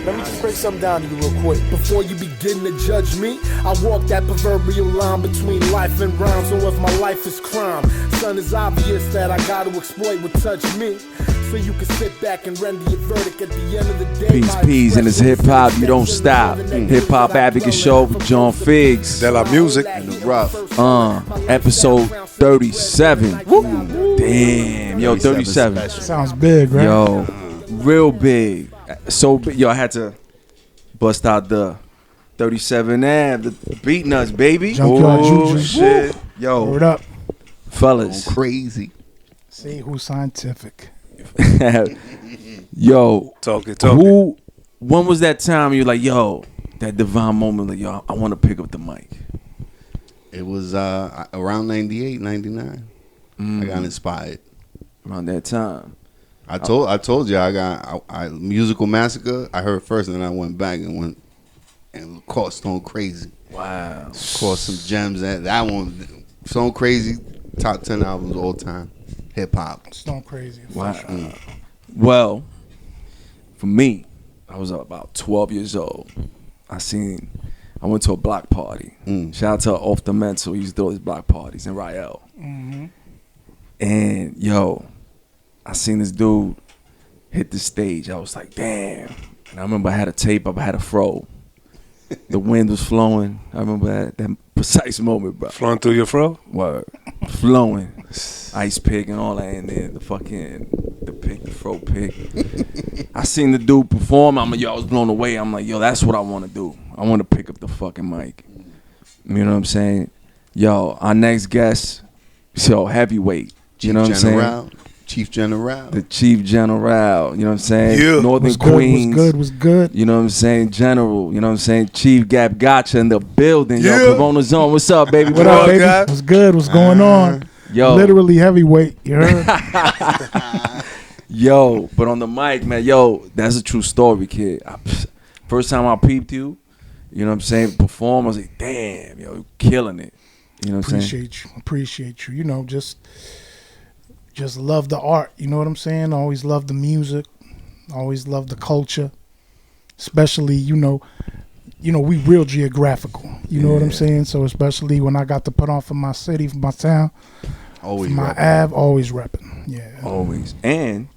Let me just break something down to you real quick. Before you begin to judge me, I walk that proverbial line between life and rhyme. So if my life is crime, son, it's obvious that I gotta exploit what touch me. So you can sit back and render your verdict at the end of the day. Peace, and it's hip-hop, you don't stop. Hip-hop Advocate Show with John Figs. De La Music. And the rough. Episode 37. Woo. Damn, yo, 37. Sounds big, right? Yo, real big. So big. Yo, I had to bust out the 37 Ave, the Beatnuts, baby. Junkyard Oh, Juju. shit. Yo, Word up. fellas. Crazy. See who's scientific. Yo, Talk it. when was that time you like, yo, that divine moment, like, yo, I want to pick up the mic? It was around 98, 99. I got inspired. Around that time. I told you I Musical Massacre. I heard first, and then I went back and caught Stone Crazy. Wow. Caught some gems. That one, Stone Crazy, top 10 albums all time. Hip hop. Stone Crazy. Wow. Well, for me, I was about 12 years old. I went to a block party. Shout out to Off the Mental. He used to do his block parties in Rael. Mm-hmm. And yo, I seen this dude hit the stage. I was like, damn. And I remember I had a tape up, I had a fro. The wind was flowing. I remember that precise moment, bro. Flowing through your fro? Word. Flowing. Ice pick and all that in there. The fro pick. I seen the dude perform. I was blown away. I'm like, yo, that's what I want to do. I want to pick up the fucking mic. You know what I'm saying? Yo, our next guest, heavyweight. You know what I'm saying? Chief General. The Chief General. You know what I'm saying? Yeah. Northern Queens. Was good. You know what I'm saying? General. You know what I'm saying? Chief Gab Gotcha in the building. Yeah. Yo, Corona Zone. What's up, baby? What up, baby? What's good? What's going on? Yo. Literally heavyweight. You heard? Yo, but on the mic, man, yo, that's a true story, kid. First time I peeped you, you know what I'm saying, perform, I was like, damn, yo, you killing it. You know what I'm saying? Appreciate you. You know, just love the art. You know what I'm saying? Always love the music. Always love the culture. Especially, you know, we real geographical. You know what I'm saying? So especially when I got to put on for my city, for my town, Always for my repping. Ave, always repping. Yeah. Always. And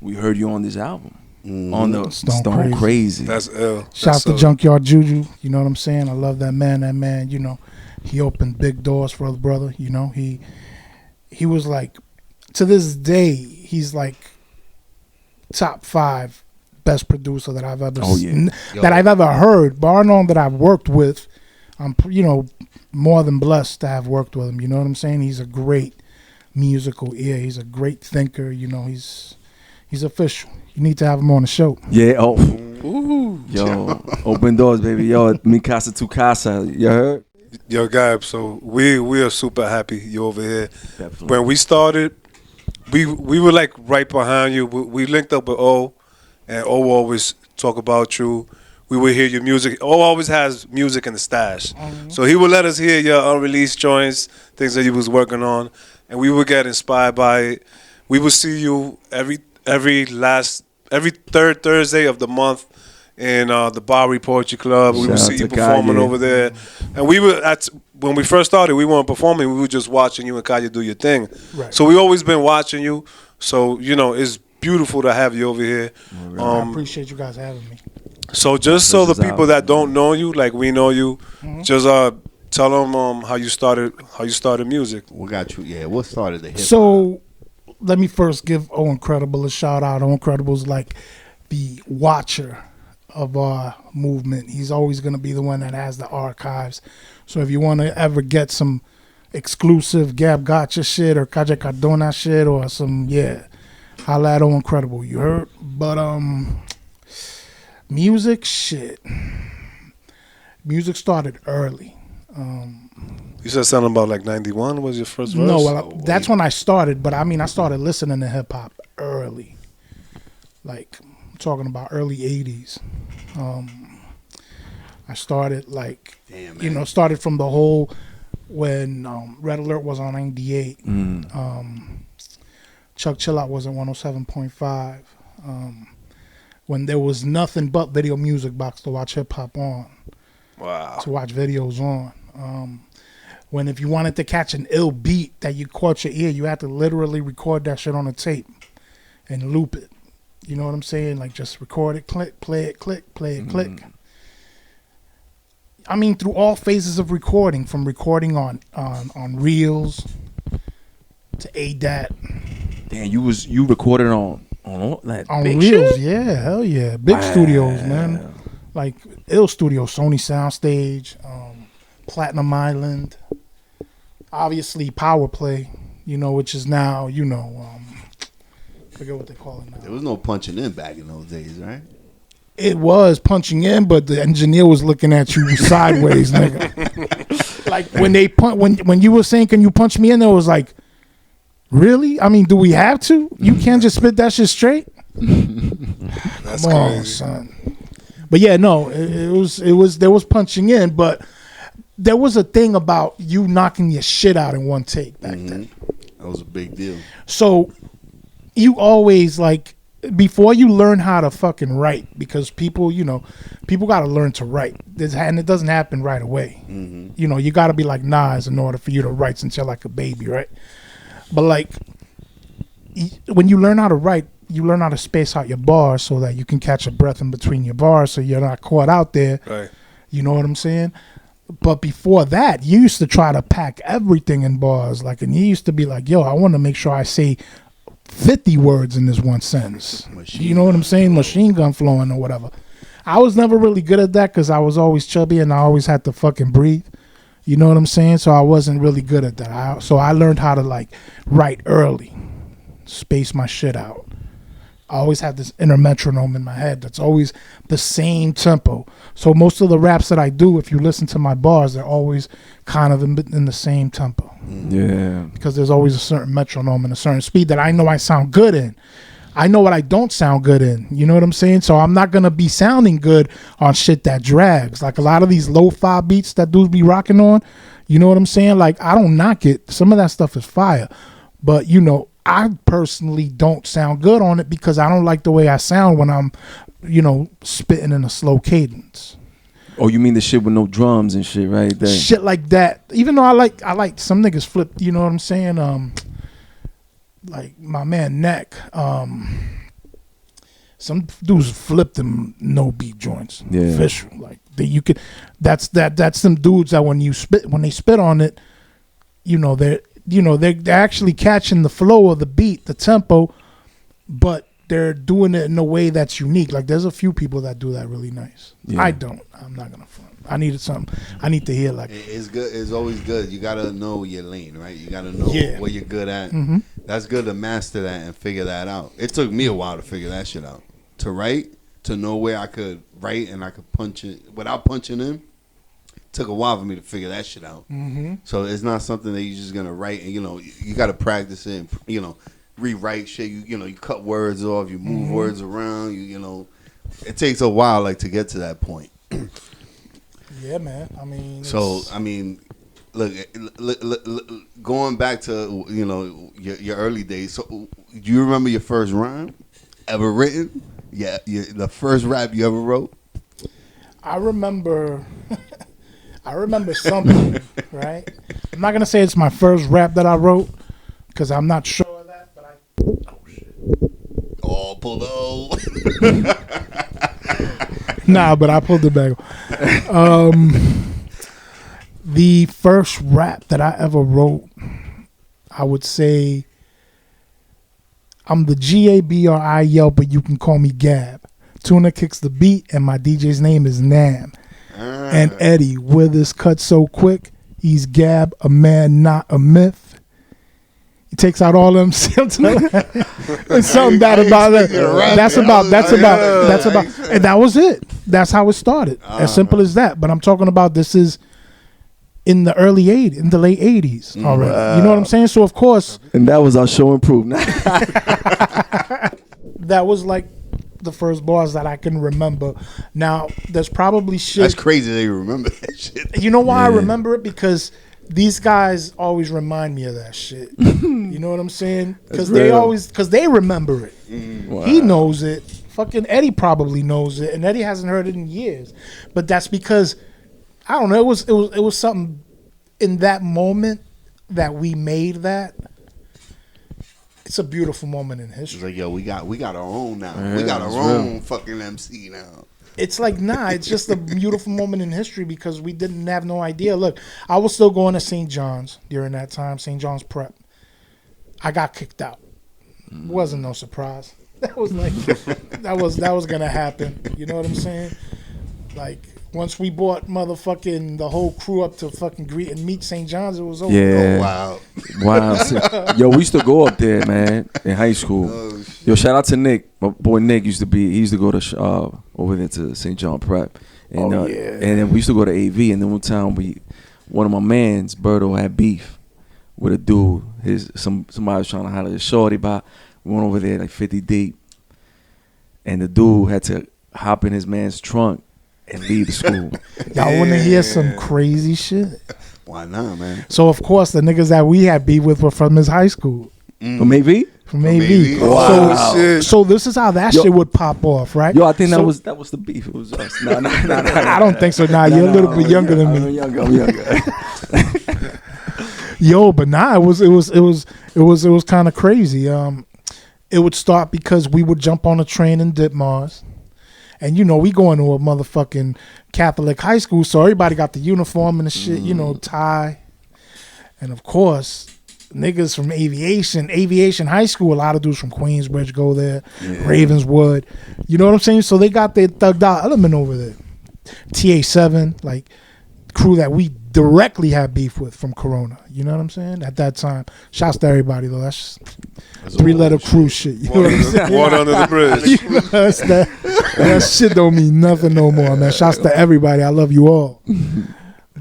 we heard you on this album. On the Stone Crazy. That's ill. Shout out to Junkyard Juju. You know what I'm saying? I love that man. That man, you know, he opened big doors for the brother. You know, he was like, to this day, he's like top 5 best producer that I've ever seen, that I've ever heard. Bar none that I've worked with, I'm more than blessed to have worked with him. You know what I'm saying? He's a great musical ear. He's a great thinker. You know, he's official. You need to have him on the show. Yeah. Oh. Ooh. Yo, open doors, baby. Yo, mi casa tu casa. You heard? Yo, Gab, so we are super happy you're over here. Definitely. When we started, we were like right behind you. We linked up with O, and O always talk about you. We would hear your music. O always has music in the stash. So he would let us hear your unreleased joints, things that you was working on, and we would get inspired by it. We would see you every third Thursday of the month in the Bowery Poetry Club. We would see you performing over there. And when we first started, we weren't performing. We were just watching you and Kanye do your thing. Right. So we always been watching you. So, it's beautiful to have you over here. I appreciate you guys having me. So just so the people that don't know you, like we know you, just tell them how you started music. What got you? Yeah, what started the hip hop? So let me first give O Incredible a shout out. O Incredible's like the watcher of our movement. He's always going to be the one that has the archives. So if you want to ever get some exclusive Gab Gotcha shit or Calle Cardona shit or some, holla at O Incredible. You heard? But music started early. You said something about like 91 was your first verse? No, well, that's when I started. But I mean, I started listening to hip hop early. Like, I'm talking about early 80s. I started like, started from the whole, when Red Alert was on 98. Chuck Chill Out was at 107.5. when there was nothing but video music box to watch hip hop on. Wow. To watch videos on. When if you wanted to catch an ill beat that you caught your ear, you had to literally record that shit on a tape and loop it. You know what I'm saying? Like just record it, click, play it, click, play it, click. I mean, through all phases of recording, from recording on reels to ADAT. Damn, you recorded on all that On big reels, shit? yeah, hell yeah. Big studios, man. Like ill studio, Sony Soundstage, Platinum Island, obviously Power Play, which is now, forget what they call it now. There was no punching in back in those days, right? It was punching in, but the engineer was looking at you sideways, nigga. Like when they when you were saying, "Can you punch me in?" There was like, really? I mean, do we have to? You can't just spit that shit straight. That's Come on, crazy. son. But yeah, no, there was punching in, but there was a thing about you knocking your shit out in one take back then. That was a big deal. So you always like, before you learn how to fucking write, because people got to learn to write, and it doesn't happen right away. You got to be like Nas in order for you to write since you're like a baby, right? But like, when you learn how to write, you learn how to space out your bars so that you can catch a breath in between your bars, so you're not caught out there. Right. You know what I'm saying? But before that, you used to try to pack everything in bars, and you used to be like, yo, I want to make sure I say 50 words in this one sentence. You know what I'm saying? Machine gun flowing or whatever. I was never really good at that because I was always chubby and I always had to fucking breathe. You know what I'm saying? So I wasn't really good at that. So I learned how to write early, space my shit out. I always have this inner metronome in my head that's always the same tempo. So most of the raps that I do, if you listen to my bars, they're always kind of in the same tempo. Yeah. Because there's always a certain metronome and a certain speed that I know I sound good in. I know what I don't sound good in. You know what I'm saying? So I'm not going to be sounding good on shit that drags. Like a lot of these lo-fi beats that dudes be rocking on, you know what I'm saying? Like, I don't knock it. Some of that stuff is fire. But, I personally don't sound good on it because I don't like the way I sound when I'm, spitting in a slow cadence. Oh, you mean the shit with no drums and shit, right? There. Shit like that. Even though I like some niggas flip, you know what I'm saying? Like my man Neck, some dudes flip them no beat joints. Yeah. Official. Like that's some dudes that when they spit on it, they're actually catching the flow of the beat, the tempo, but they're doing it in a way that's unique. Like there's a few people that do that really nice. Yeah. I don't. I'm not gonna front. I needed something. I need to hear like. It's good. It's always good. You gotta know your lane, right? You gotta know what you're good at. That's good to master that and figure that out. It took me a while to figure that shit out. To write, to know where I could write and I could punch it without punching in. Took a while for me to figure that shit out. So it's not something that you're just gonna write and you gotta practice it and rewrite shit. You cut words off, you move words around. It takes a while to get to that point. Yeah, man. I mean. So look, going back to your early days. So do you remember your first rhyme ever written? Yeah, the first rap you ever wrote. I remember. I remember something, right? I'm not gonna say it's my first rap that I wrote because I'm not sure of that. But oh shit! Oh, Polo. Nah, but I pulled it back. The first rap that I ever wrote, I would say, I'm the Gabri yell, but you can call me Gab. Tuna kicks the beat, and my DJ's name is Nam. And Eddie, with his cut so quick, he's Gab, a man, not a myth. He takes out all them. It's something bad about that. That's about, and that was it. That's how it started. As simple as that. But I'm talking about this is in the early 80s, in the late 80s already. You know what I'm saying? So of course. And that was our show and prove. That was like the first bars that I can remember. Now, there's probably shit. That's crazy that you remember that shit. You know why I remember it? Because these guys always remind me of that shit. You know what I'm saying? Because they remember it. Wow. He knows it Fucking Eddie probably knows it, and Eddie hasn't heard it in years. But that's because I don't know. It was something in that moment that we made that. It's a beautiful moment in history. It's like, yo, we got our own now. Yeah, we got our it's own real. fucking MC now. It's like, nah, it's just a beautiful moment in history because we didn't have no idea. Look, I was still going to St. John's during that time, St. John's Prep. I got kicked out. Wasn't no surprise. That was like, that was gonna happen. You know what I'm saying? Like, once we brought motherfucking the whole crew up to fucking greet and meet St. John's, it was over. Yeah. Oh, wow. Wow. Yo, we used to go up there, man, in high school. Oh, shit. Yo, shout out to Nick. My boy Nick used to go to over there to St. John Prep. And, Oh, yeah. yeah. And then we used to go to AV. And then one time one of my mans, Berto, had beef with a dude. Somebody was trying to holler at shorty about. We went over there like 50 deep. And the dude had to hop in his man's trunk and leave the school. Y'all want to hear some crazy shit? Why not, man? So, of course, the niggas that we had beef with were from his high school. From AV? From AV. AV. Wow. So this is how that Yo. shit would pop off, right? Yo, I think So- that was the beef. It was us. Nah. I don't think so. Nah, you're a little bit younger than me. I'm younger. Yo, but nah, it was kind of crazy. It would start because we would jump on a train in Ditmars, and you know we going to a motherfucking Catholic high school, so everybody got the uniform and the shit, you know, tie, and of course niggas from aviation high school. A lot of dudes from Queensbridge go there, Ravenswood, you know what I'm saying? So they got their thugged out element over there. TA7, like crew that we directly had beef with from Corona. You know what I'm saying? At that time. Shouts to everybody though. That's 3-letter crew shit. You know what I'm saying? Water under the bridge. You know, that shit don't mean nothing no more, man. Shouts to everybody. I love you all.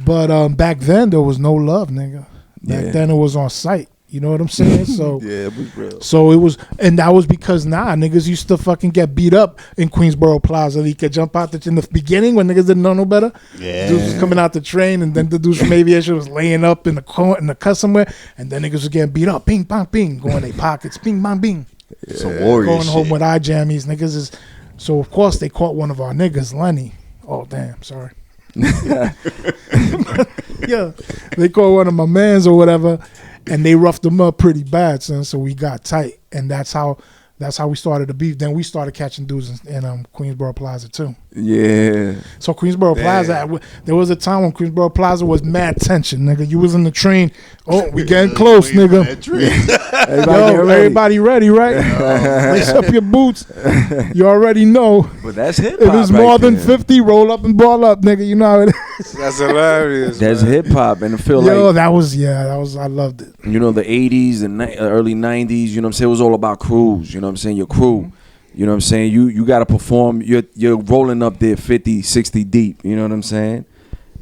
But back then there was no love, nigga. Back then it was on sight. You know what I'm saying? So Yeah, it was real. So it was, and that was because niggas used to fucking get beat up in Queensboro Plaza. You could jump out in the beginning when niggas didn't know no better. Yeah. Dudes was coming out the train, and then the dudes from aviation was laying up in the cut somewhere, and then niggas was getting beat up. Ping, bang, ping, going in their pockets. Ping, bang, bing. Some warrior Going shit. home with eye jammies. Niggas is, so of course they caught one of our niggas, Lenny. Oh, damn, sorry. Yeah, they caught one of my mans or whatever, and they roughed them up pretty bad, son. So we got tight, and that's how we started the beef. Then we started catching dudes in Queensboro Plaza too. Yeah. So Queensboro Plaza, there was a time when Queensboro Plaza was mad tension, nigga. You was in the train. Oh, we getting close, nigga. Everybody ready, right? Lace up your boots. You already know. But that's hip hop. If it's more than 50, roll up and ball up, nigga. You know how it is. That's hilarious. That's man. hip hop, and I feel Yo, like that was I loved it. you know the 80s and early 90s. You know what I'm saying? It was all about crews. You know what I'm saying? Your crew. You know what I'm saying? You got to perform. You're rolling up there 50, 60 deep. You know what I'm saying?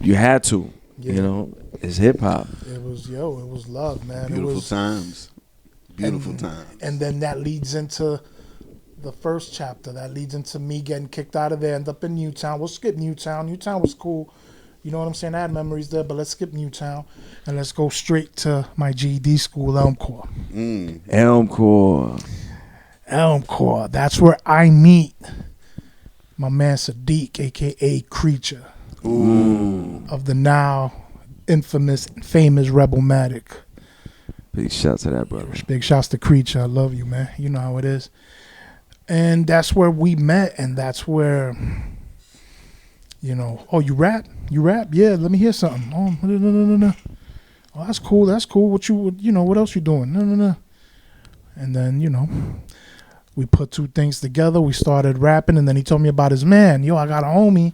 You had to. Yeah. You know, it's hip hop. It was love, man. Beautiful times. Beautiful and, times. And then that leads into the first chapter. That leads into me getting kicked out of there, end up in Newtown. We'll skip Newtown. Newtown was cool. You know what I'm saying? I had memories there, but let's skip Newtown and let's go straight to my GED school, Elmcore. Elmcore. That's where I meet my man Sadiq, a.k.a. Creature. Of the now infamous and famous Rebelmatic. Big shout to that, brother. Big shouts to Creature. I love you, man. You know how it is. And that's where we met, and that's where, you know, oh, you rap? You rap? Yeah, let me hear something. Oh, no. Oh, that's cool. What else you doing? No. And then, you know, we put two things together. We started rapping, and then he told me about his man. Yo, I got a homie,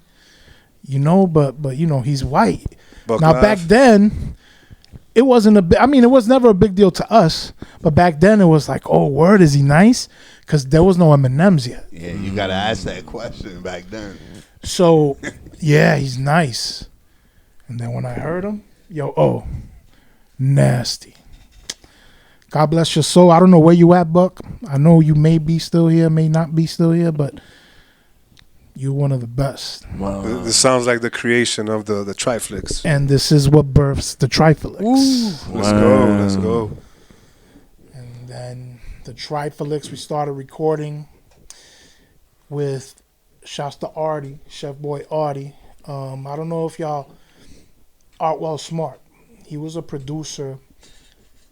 you know, but you know, he's white. Buck now, Live. back then, it wasn't it was never a big deal to us. But back then, it was like, oh, word, is he nice? Because there was no M&Ms yet. Yeah, you got to ask that question back then. So, yeah, he's nice. And then when I heard him, nasty. God bless your soul. I don't know where you at, Buck. I know you may be still here, may not be still here, but you're one of the best. Wow. This sounds like the creation of the Triflicts. And this is what births the Triflicts. Let's go. And then the Triflicts, we started recording. with shouts to Artie, Chef Boy Artie. I don't know if y'all, Artwell Smart. He was a producer.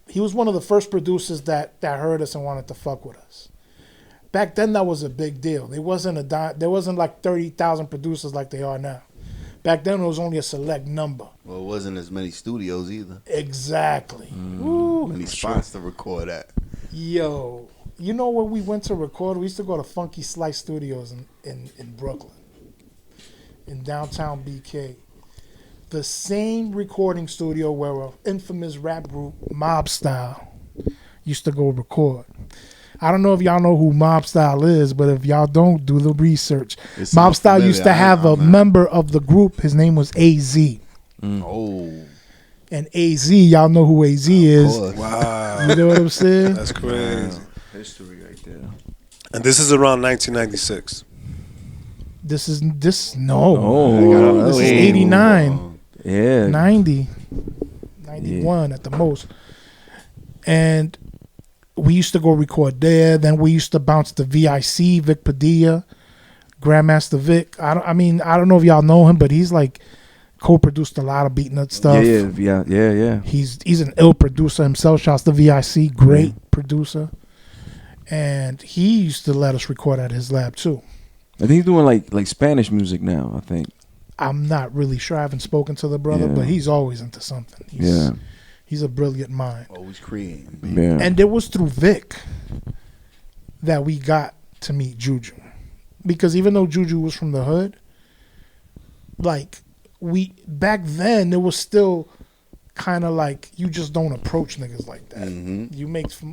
He was one of the first producers that heard us and wanted to fuck with us. Back then, that was a big deal. There wasn't like 30,000 producers like they are now. Back then, it was only a select number. Well, it wasn't as many studios either. Exactly. Many spots to record at. Yo, you know where we went to record? We used to go to Funky Slice Studios in Brooklyn, in downtown BK. The same recording studio where an infamous rap group, Mob Style, used to go record. I don't know if y'all know who Mob Style is, but if y'all don't, do the research. Mob Style used to have a member of the group. His name was AZ. Oh. And AZ, y'all know who AZ is. Wow. You know what I'm saying? That's crazy. History right there. And this is around 1996. This is Oh, this is 89, yeah. 90, 91 at the most. And we used to go record there. Then we used to bounce to VIC, Vic Padilla, Grandmaster Vic. I don't know if y'all know him, but he's like co-produced a lot of Beatnuts stuff. Yeah. He's an ill producer himself. Shouts to VIC, great producer. And he used to let us record at his lab too. I think he's doing like Spanish music now, I think. I'm not really sure. I haven't spoken to the brother, but he's always into something. He's a brilliant mind. Always creating. Yeah. And it was through Vic that we got to meet Juju. Because even though Juju was from the hood, like back then it was still kind of like you just don't approach niggas like that. Mm-hmm.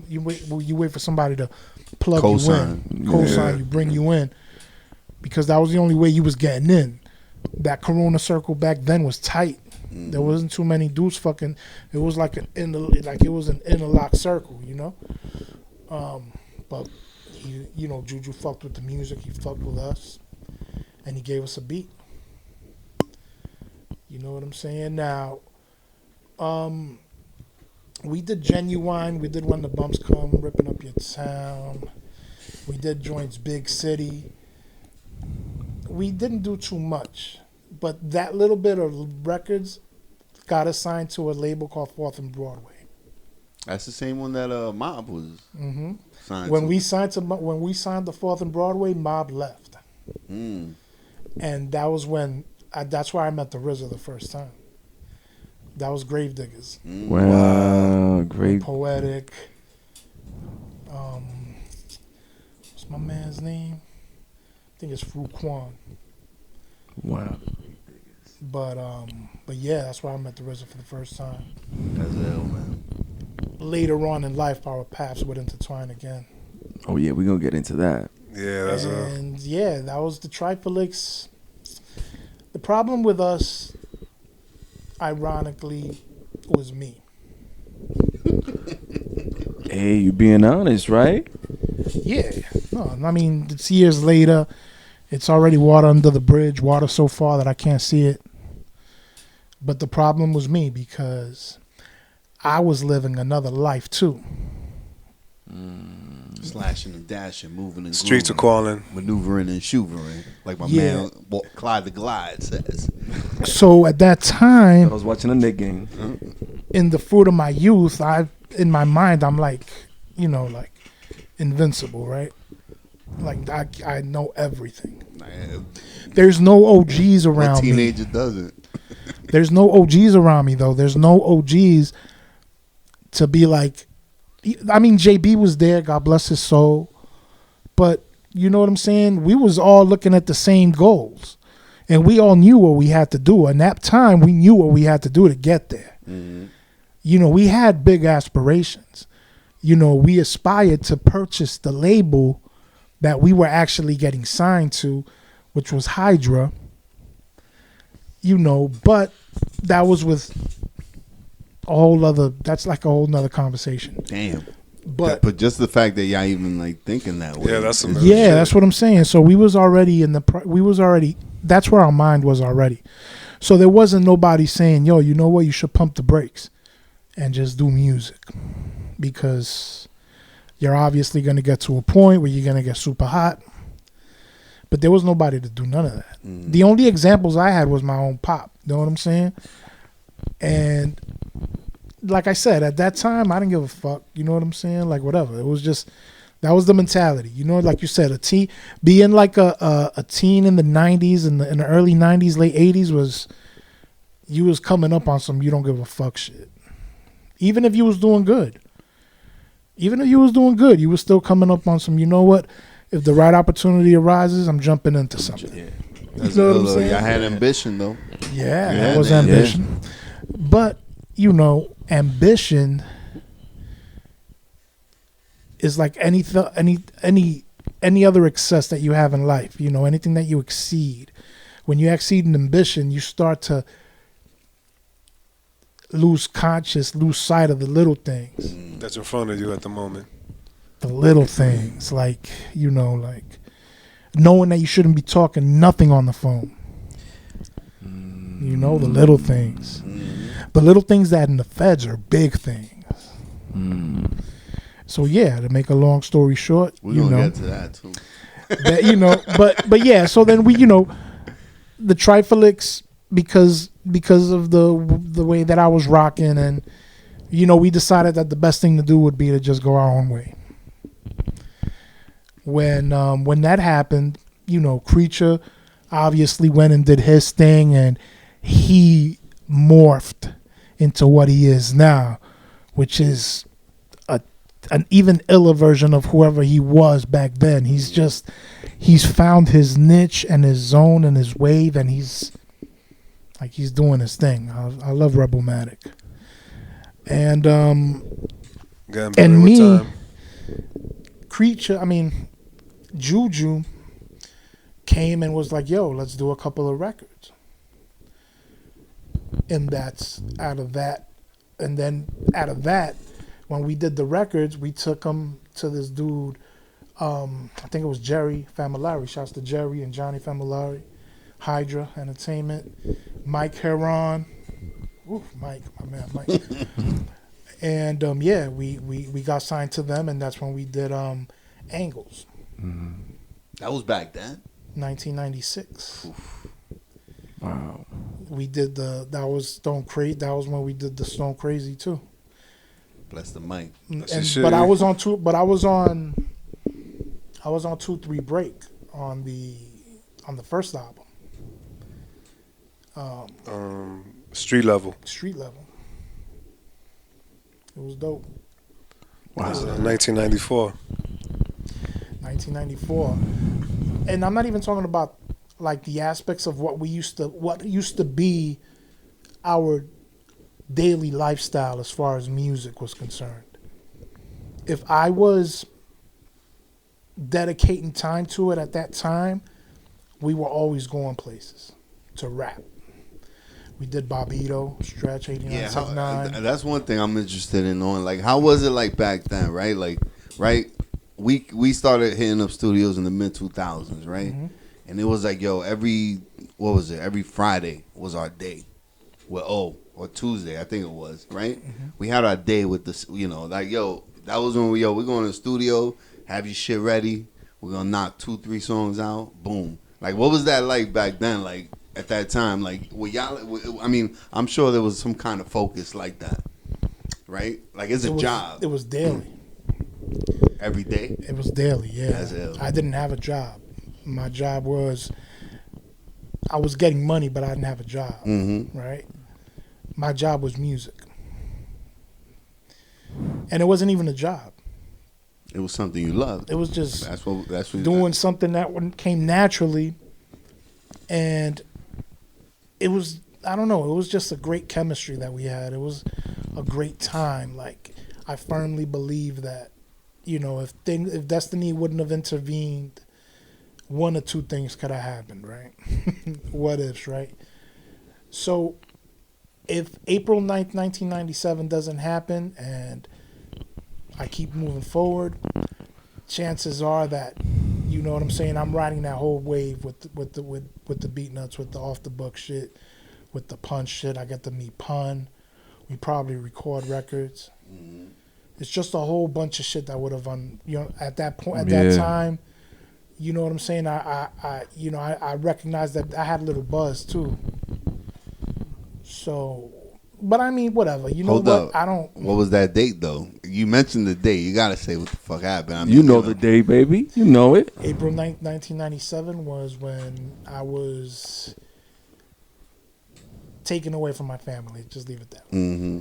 You wait for somebody to plug you in, co-sign you, bring you in, because that was the only way you was getting in. That Corona circle back then was tight. Mm-hmm. There wasn't too many dudes fucking. It was like an interlock circle, you know. But Juju fucked with the music. He fucked with us, and he gave us a beat. You know what I'm saying? Now, we did Genuine. We did When the Bumps Come, Ripping Up Your Town. We did joints Big City. We didn't do too much, but that little bit of records got us signed to a label called 4th and Broadway. That's the same one that Mob was signed when to. we signed the 4th and Broadway, Mob left, and that was when that's where I met the RZA the first time. That was Gravediggaz. Wow, great. Poetic. What's my man's name? I think it's Fu Quan. Wow. But yeah, that's where I met the RZA for the first time. That's ill, man. Later on in life, our paths would intertwine again. Oh yeah, we're gonna get into that. Yeah, that was the Triflicts. The problem with us, ironically, was me. Hey, you being honest, right? Yeah. No, I mean, it's years later. It's already water under the bridge, water so far that I can't see it. But the problem was me because I was living another life too. Slashing and dashing, moving and streets are grooving, calling, maneuvering and shoovering, like my man Clyde the Glide says. So at that time, I was watching a Knick game. In the fruit of my youth, in my mind, I'm like, like invincible, right? Like I know everything. There's no OGs around what me. Teenager doesn't. There's no OGs around me though. There's no OGs to be like. I mean, JB was there, God bless his soul, but you know what I'm saying? We was all looking at the same goals, and we all knew what we had to do. And that time, we knew what we had to do to get there. Mm-hmm. We had big aspirations. We aspired to purchase the label that we were actually getting signed to, which was Hydra. But that was with that's like a whole nother conversation. Damn. But just the fact that y'all even like thinking that way. Yeah, that's some that's what I'm saying. So we was already that's where our mind was already. So there wasn't nobody saying, yo, you know what, you should pump the brakes and just do music, because you're obviously going to get to a point where you're going to get super hot But there was nobody to do none of that. The only examples I had was my own pop. You know what I'm saying? And like I said, at that time, I didn't give a fuck. You know what I'm saying? Like, whatever. It was just, that was the mentality. You know, like you said, being like a teen in the 90s, in the early 90s, late 80s, was, you was coming up on some you don't give a fuck shit. Even if you was doing good. You was still coming up on some, you know what? If the right opportunity arises, I'm jumping into something. Yeah. That's You know what I'm good, though. saying? Y'all had ambition, though. Yeah, Yeah, that was man. ambition. But, you know, ambition is like any other excess that you have in life. You know, anything that you exceed. When you exceed an ambition, you start to lose sight of the little things. That's in front of you at the moment. The little things, like, you know, like knowing that you shouldn't be talking nothing on the phone. You know, the little things. The little things that in the feds are big things. So yeah, to make a long story short, We're you gonna know, get to that too. that, you know, but yeah, so then we, you know, the Triflicts, because of the way that I was rocking, and you know, we decided that the best thing to do would be to just go our own way. When that happened, you know, Creature obviously went and did his thing, and he morphed into what he is now, which is an even iller version of whoever he was back then. He's found his niche and his zone and his wave, and he's doing his thing. I love Rebelmatic. And Getting better and with me, time. Creature, I mean, Juju came and was like, yo, let's do a couple of records. And that's out of that. And then out of that, when we did the records, we took them to this dude, I think it was Jerry Familari. Shouts to Jerry and Johnny Familari. Hydra Entertainment. Mike Heron. Ooh, Mike, my man, Mike. And yeah, we got signed to them, and that's when we did Angles. That was back then. 1996. Wow. We did that was Stone Crazy. That was when we did the Stone Crazy too. Bless the mic. But I was on 2-3 break on the first album. Street level. Street level. It was dope. Wow. 1994. 1994. And I'm not even talking about like the aspects of what used to be our daily lifestyle as far as music was concerned. If I was dedicating time to it at that time, we were always going places to rap. We did Bobito, Stretch, 8979. That's one thing I'm interested in knowing. Like, how was it like back then, right? Like, right, we started hitting up studios in the mid 2000s, right? Mm-hmm. And it was like, yo, every Friday was our day with O, or Tuesday, I think it was, right? Mm-hmm. We had our day with this, you know, like, yo, that was when we're going to the studio, have your shit ready, we're gonna knock 2-3 songs out, boom. Like, what was that like back then? Like, at that time, like, I mean, I'm sure there was some kind of focus like that, right? Like, it's a job. It was daily. Every day? It was daily, yeah. That's ill. I didn't have a job. My job was, I was getting money, but I didn't have a job, right? My job was music. And it wasn't even a job. It was something you loved. It was just that's what doing something that came naturally. And it was, I don't know, it was just a great chemistry that we had. It was a great time. Like, I firmly believe that, you know, if destiny wouldn't have intervened, one or two things could have happened, right? What ifs, right? So if April 9th, 1997 doesn't happen and I keep moving forward, chances are that, you know what I'm saying, I'm riding that whole wave with the Beatnuts, with the off the book shit, with the Pun shit. I get to meet Pun. We probably record records. It's just a whole bunch of shit that would have, you know, at that point, at that time, You know what I'm saying? I recognized that I had a little buzz too. So, but I mean, whatever. You know Hold what? up. I don't. What was that date though? You mentioned the date. You gotta say what the fuck happened. I mean, You know the day, baby. You know it. April 9th, 1997 was when I was taken away from my family. Just leave it that way. Mm-hmm.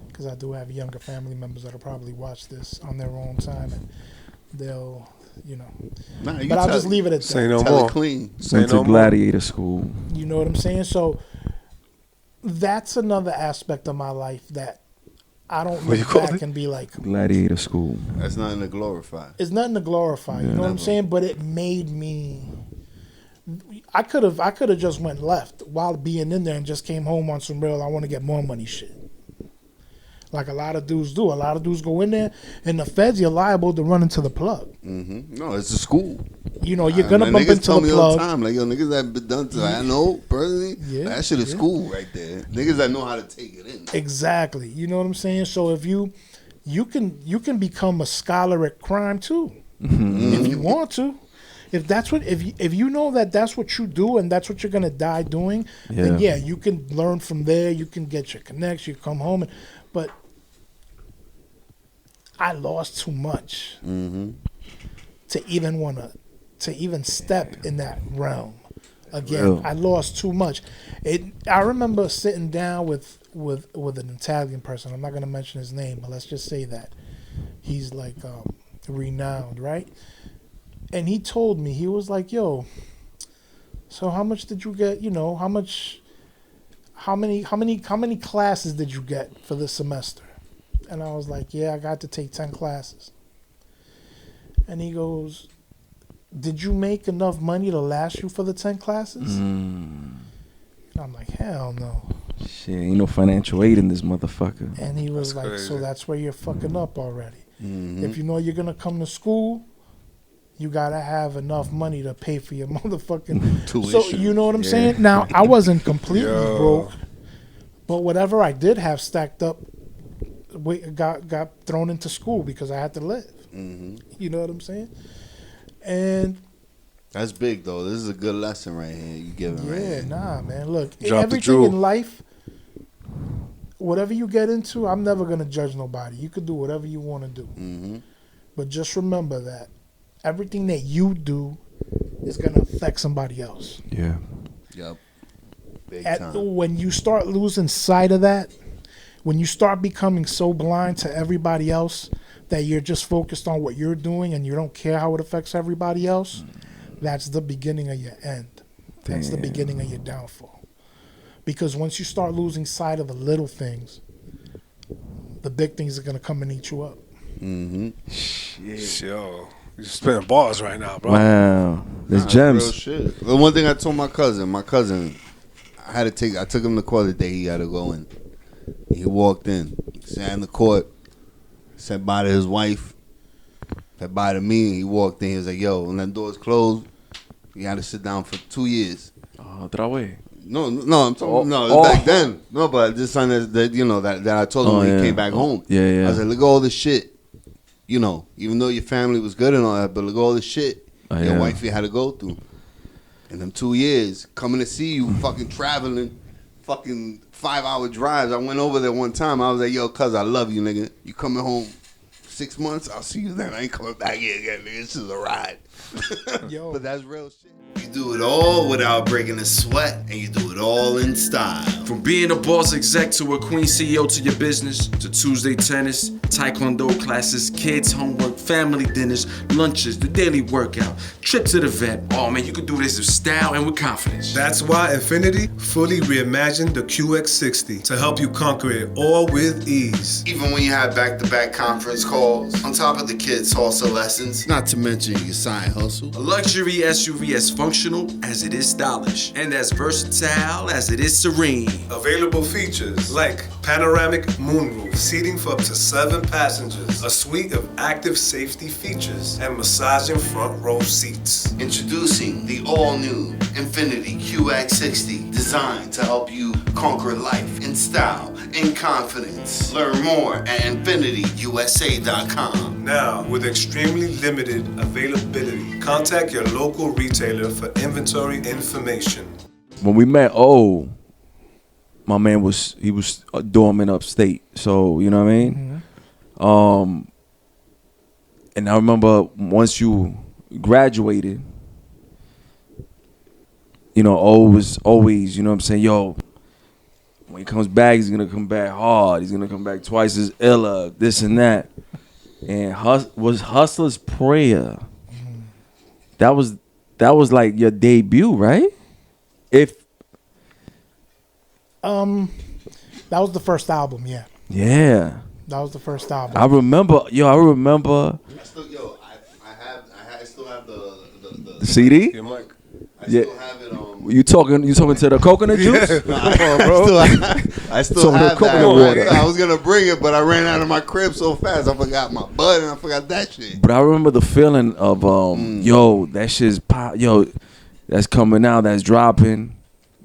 Because I do have younger family members that'll probably watch this on their own time, and they'll, you know. Nah, you But I'll tell- just leave it at Say that. no Tell more. it clean. Say Went to no more. gladiator school. You know what I'm saying? So that's another aspect of my life that I don't What you look call back it? and be like, Gladiator school. That's nothing to glorify. it's nothing to glorify. You know what I'm Never. saying? But it made me. I could have just went left while being in there and just came home on some real I want to get more money shit. Like a lot of dudes do. A lot of dudes go in there, and the feds, you're liable to run into the plug. Mm-hmm. No, it's a school. You know, you're gonna Man, bump niggas into tell the me all the plug. time, like, yo, niggas that been done to. I know personally. Yeah, That shit is yeah. school right there. Niggas that know how to take it in. Exactly. You know what I'm saying? So if you can become a scholar at crime too, if you want to. If that's what if you know that that's what you do and that's what you're gonna die doing, then yeah, you can learn from there. You can get your connects. You come home, but I lost too much to even step in that realm again. Real. I lost too much. I remember sitting down with an Italian person. I'm not gonna mention his name, but let's just say that he's like renowned, right? And he told me, he was like, yo, so how much did you get? You know, how many classes did you get for this semester? And I was like, yeah, I got to take 10 classes. And he goes, did you make enough money to last you for the 10 classes? And I'm like, hell no. Shit, ain't no financial aid in this motherfucker. And he was like, crazy. so that's where you're fucking up already. If you know you're going to come to school, you got to have enough money to pay for your motherfucking Tuition. So you know what I'm saying? Now, I wasn't completely Yo. broke, but whatever I did have stacked up got thrown into school because I had to live. You know what I'm saying? And That's big though. This is a good lesson right here. You giving right yeah, here. nah, man. Look, the everything jewel. in life, whatever you get into, I'm never gonna judge nobody. You could do whatever you want to do, but just remember that everything that you do is gonna affect somebody else. Yeah. Yep. Big time. When you start losing sight of that, when you start becoming so blind to everybody else that you're just focused on what you're doing and you don't care how it affects everybody else, that's the beginning of your end. That's the beginning of your downfall. Because once you start losing sight of the little things, the big things are going to come and eat you up. Yo, you spitting bars right now, bro. Wow. There's Nah, gems. Real shit. The one thing I told my cousin, I took him to court the day he had to go in. He walked in, sat in the court, said bye to his wife, said bye to me. He walked in, he was like, yo, when that door's closed, you had to sit down for 2 years. Otra vez. No, I'm talking, back then. No, but this son that I told him when he came back home. Yeah. I was like, look at all this shit. You know, even though your family was good and all that, but look at all this shit your wifey had to go through. In them 2 years, coming to see you, fucking traveling, fucking 5-hour drives. I went over there one time. I was like, yo, cuz, I love you, nigga. You coming home 6 months? I'll see you then. I ain't coming back here again, nigga. This is a ride. Yo. But that's real shit. You do it all without breaking a sweat, and you do it all in style. From being a boss exec to a queen CEO to your business, to Tuesday tennis, taekwondo classes, kids' homework, family dinners, lunches, the daily workout, trip to the vet. Oh man, you could do this with style and with confidence. That's why Infinity fully reimagined the QX60 to help you conquer it all with ease. Even when you have back-to-back conference calls, on top of the kids' salsa lessons, not to mention your side hustle. A luxury SUV as functional as it is stylish, and as versatile as it is serene. Available features like panoramic moonroof, seating for up to 7 passengers, a suite of active safety features, and massaging front row seats. Introducing the all-new Infinity QX60, designed to help you conquer life in style and confidence. Learn more at infinityusa.com. Now, with extremely limited availability, contact your local retailer for inventory information. When we met, my man was dormant upstate, so you know what I mean. And I remember once you graduated, you know, O was always, you know what I'm saying, yo, when he comes back, he's gonna come back hard. He's gonna come back twice as illa, this and that. And was Hustler's Prayer. That was like your debut, right? That was the first album, yeah. Yeah. That was the first album. I remember. I still have the CD? Your mic. I still have it. You talking to the coconut juice? Come on, bro. I still have that. Water. I was gonna bring it, but I ran out of my crib so fast. I forgot my bud and I forgot that shit. But I remember the feeling of yo, that shit's pop. Yo, that's coming out. That's dropping.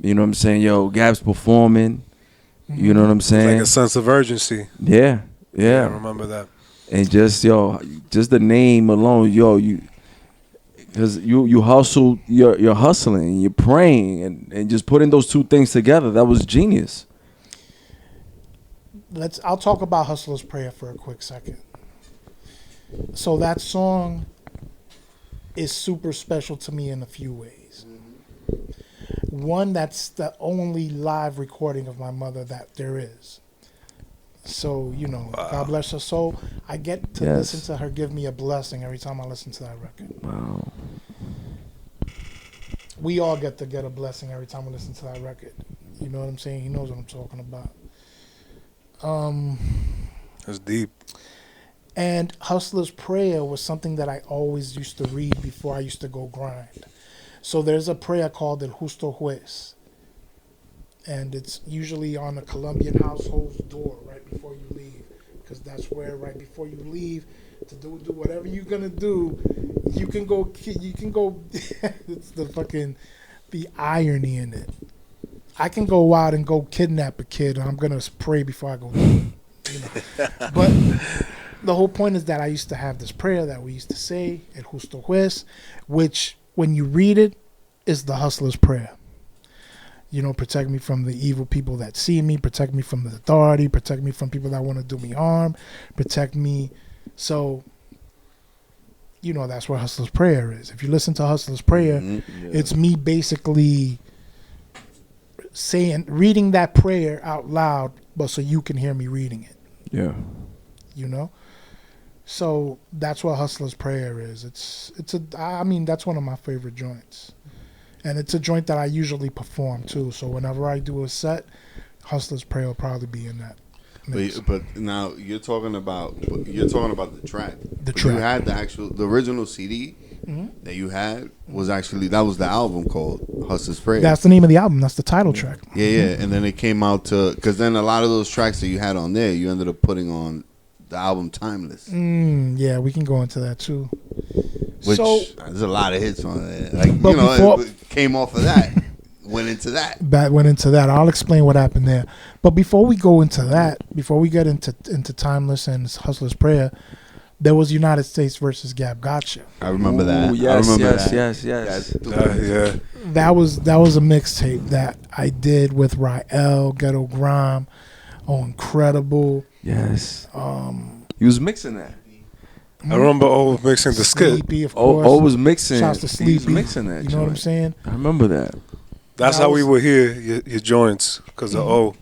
You know what I'm saying? Yo, Gab's performing. You know what I'm saying? Like a sense of urgency. Yeah. I remember that. And just the name alone, because you hustle, you're hustling, you're praying, and just putting those two things together, that was genius. I'll talk about Hustler's Prayer for a quick second. So that song is super special to me in a few ways. One, that's the only live recording of my mother that there is. So, you know, God bless her soul. I get to listen to her give me a blessing every time I listen to that record. Wow. We all get a blessing every time we listen to that record. You know what I'm saying? He knows what I'm talking about. That's deep. And Hustler's Prayer was something that I always used to read before I used to go grind. So there's a prayer called El Justo Juez. And it's usually on a Colombian household's door right before you leave. Because that's where right before you leave to do whatever you're going to do, you can go, it's the irony in it. I can go out and go kidnap a kid and I'm going to pray before I go do it. You know? But the whole point is that I used to have this prayer that we used to say, El Justo Juez, which when you read it, is the hustler's prayer. You know, protect me from the evil people that see me, protect me from the authority, protect me from people that want to do me harm, protect me. So, you know, that's what hustler's prayer is. If you listen to hustler's prayer, it's me basically reading that prayer out loud, but so you can hear me reading it. Yeah. You know? So that's what hustler's prayer is. I mean, that's one of my favorite joints. And it's a joint that I usually perform too. So whenever I do a set, hustler's prayer will probably be in that mix. But now you're talking about the track. The track. You had the original CD that you had was actually, that was the album called Hustler's Prayer. That's the name of the album. That's the title track. Yeah. And then it came out because then a lot of those tracks that you had on there, you ended up putting on the album Timeless. Yeah, we can go into that too. Which there's a lot of hits on there. Like, you know, it came off of that. Went into that. That went into that. I'll explain what happened there. But before we go into that, before we get into Timeless and Hustler's Prayer, there was United States versus Gab Gotcha. I remember that. Yes. Yeah. That was a mixtape that I did with Rael, Ghetto Grime, Incredible. Yes. He was mixing that. I remember O mixing the skit. Sleepy, of course. O was mixing. Shouts to Sleepy. He was mixing that. You know what I'm saying? I remember that. That's how we would hear your joints, because of O.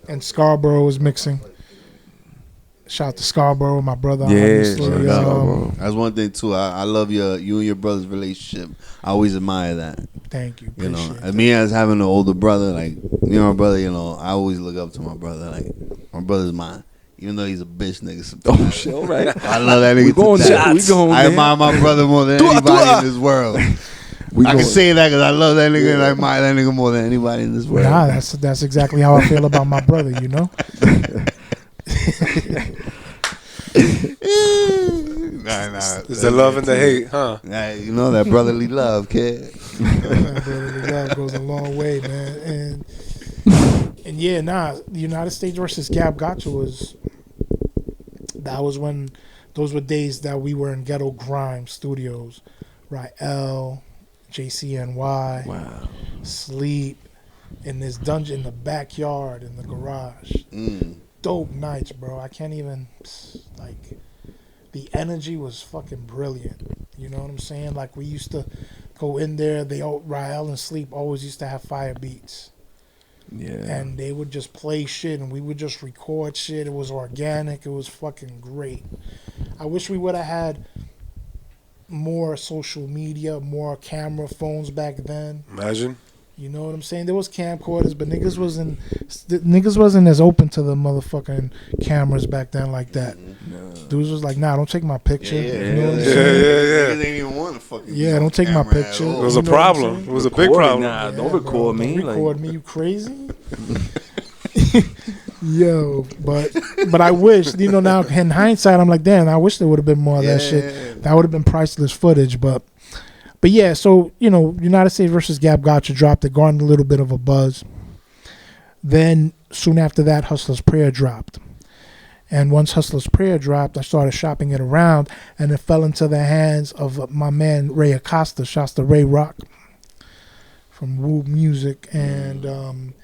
And Scarborough was mixing. Shout out to Scarborough, my brother. Yeah, obviously. That's one thing too. I love you and your brother's relationship. I always admire that. Thank you. You know, Appreciate and me as having an older brother, like, you know, my brother, you know, I always look up to my brother. Like, my brother's mine. Even though he's a bitch nigga sometimes. Oh shit! All right. I love that nigga. We going there. We going there. I admire my brother more than anybody in this world. I can say that because I love that nigga and I admire that nigga more than anybody in this world. Nah, that's exactly how I feel about my brother. You know. It's the love and the hate, huh? Nah, you know that brotherly love, kid. That brotherly love goes a long way, man. And yeah, the United States versus Gab Gotcha was when those were days that we were in Ghetto Grime Studios, right? JCNY, Wow. Sleep, in this dungeon, in the backyard, in the garage. Dope nights, bro. I can't even, like, the energy was fucking brilliant. You know what I'm saying? Like, we used to go in there, Rael and Sleep always used to have fire beats. Yeah. And they would just play shit, and we would just record shit. It was organic. It was fucking great. I wish we would have had more social media, more camera phones back then. Imagine. You know what I'm saying? There was camcorders, but niggas wasn't as open to the motherfucking cameras back then like that. No. Dudes was like, nah, don't take my picture. Yeah. You know what I'm saying? Niggas ain't even want to fucking. Yeah, don't take my camera at picture. all. It was You a know what I'm problem. saying? It was a big Record it, problem. Nah, don't Yeah, record bro, me. Don't record like, me, you crazy? Yo, but I wish, now in hindsight, I'm like, damn, I wish there would have been more of that shit. That would have been priceless footage, but yeah, so, United States versus Gab Gotcha dropped. It garnered a little bit of a buzz. Then, soon after that, Hustler's Prayer dropped. And once Hustler's Prayer dropped, I started shopping it around, and it fell into the hands of my man, Ray Acosta, shouts to Ray Rock from Wu Music, and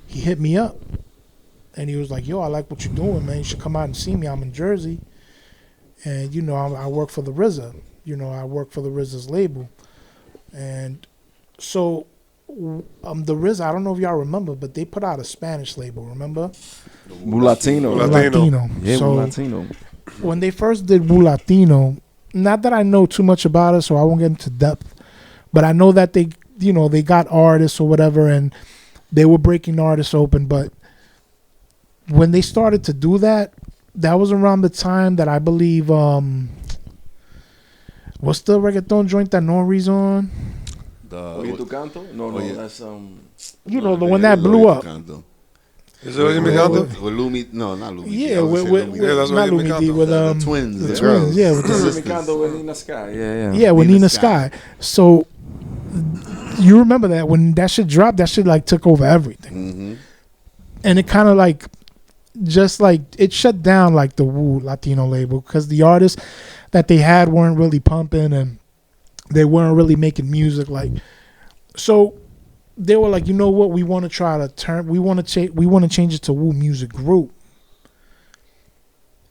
he hit me up. And he was like, yo, I like what you're doing, man. You should come out and see me. I'm in Jersey. And, I work for the RZA. I work for the RZA's label. And so the RZA, I don't know if y'all remember, but they put out a Spanish label, remember? Wu Latino. Yeah, So Wu Latino. when they first did Wu Latino, not that I know too much about it, so I won't get into depth, but I know that they got artists or whatever, and they were breaking artists open. But when they started to do that, that was around the time that I believe, what's the reggaeton joint that Nori's on? Oye Tu Canto? No, that's The one that blew up. Is it Oye Mi Canto? With Lumi, no, not Lumi. Yeah, with that's not Oye Mi Lumi D, Canto. with the twins. the The twins, girls. yeah, with Oye the Mi Canto with Nina Sky. yeah, with Nina Sky. So you remember that when that shit dropped, that shit like took over everything, and it kind of like just like it shut down like the Wu Latino label because the artists that they had weren't really pumping and they weren't really making music like. So they were like, you know what, we want to try to we want to change it to Wu Music Group,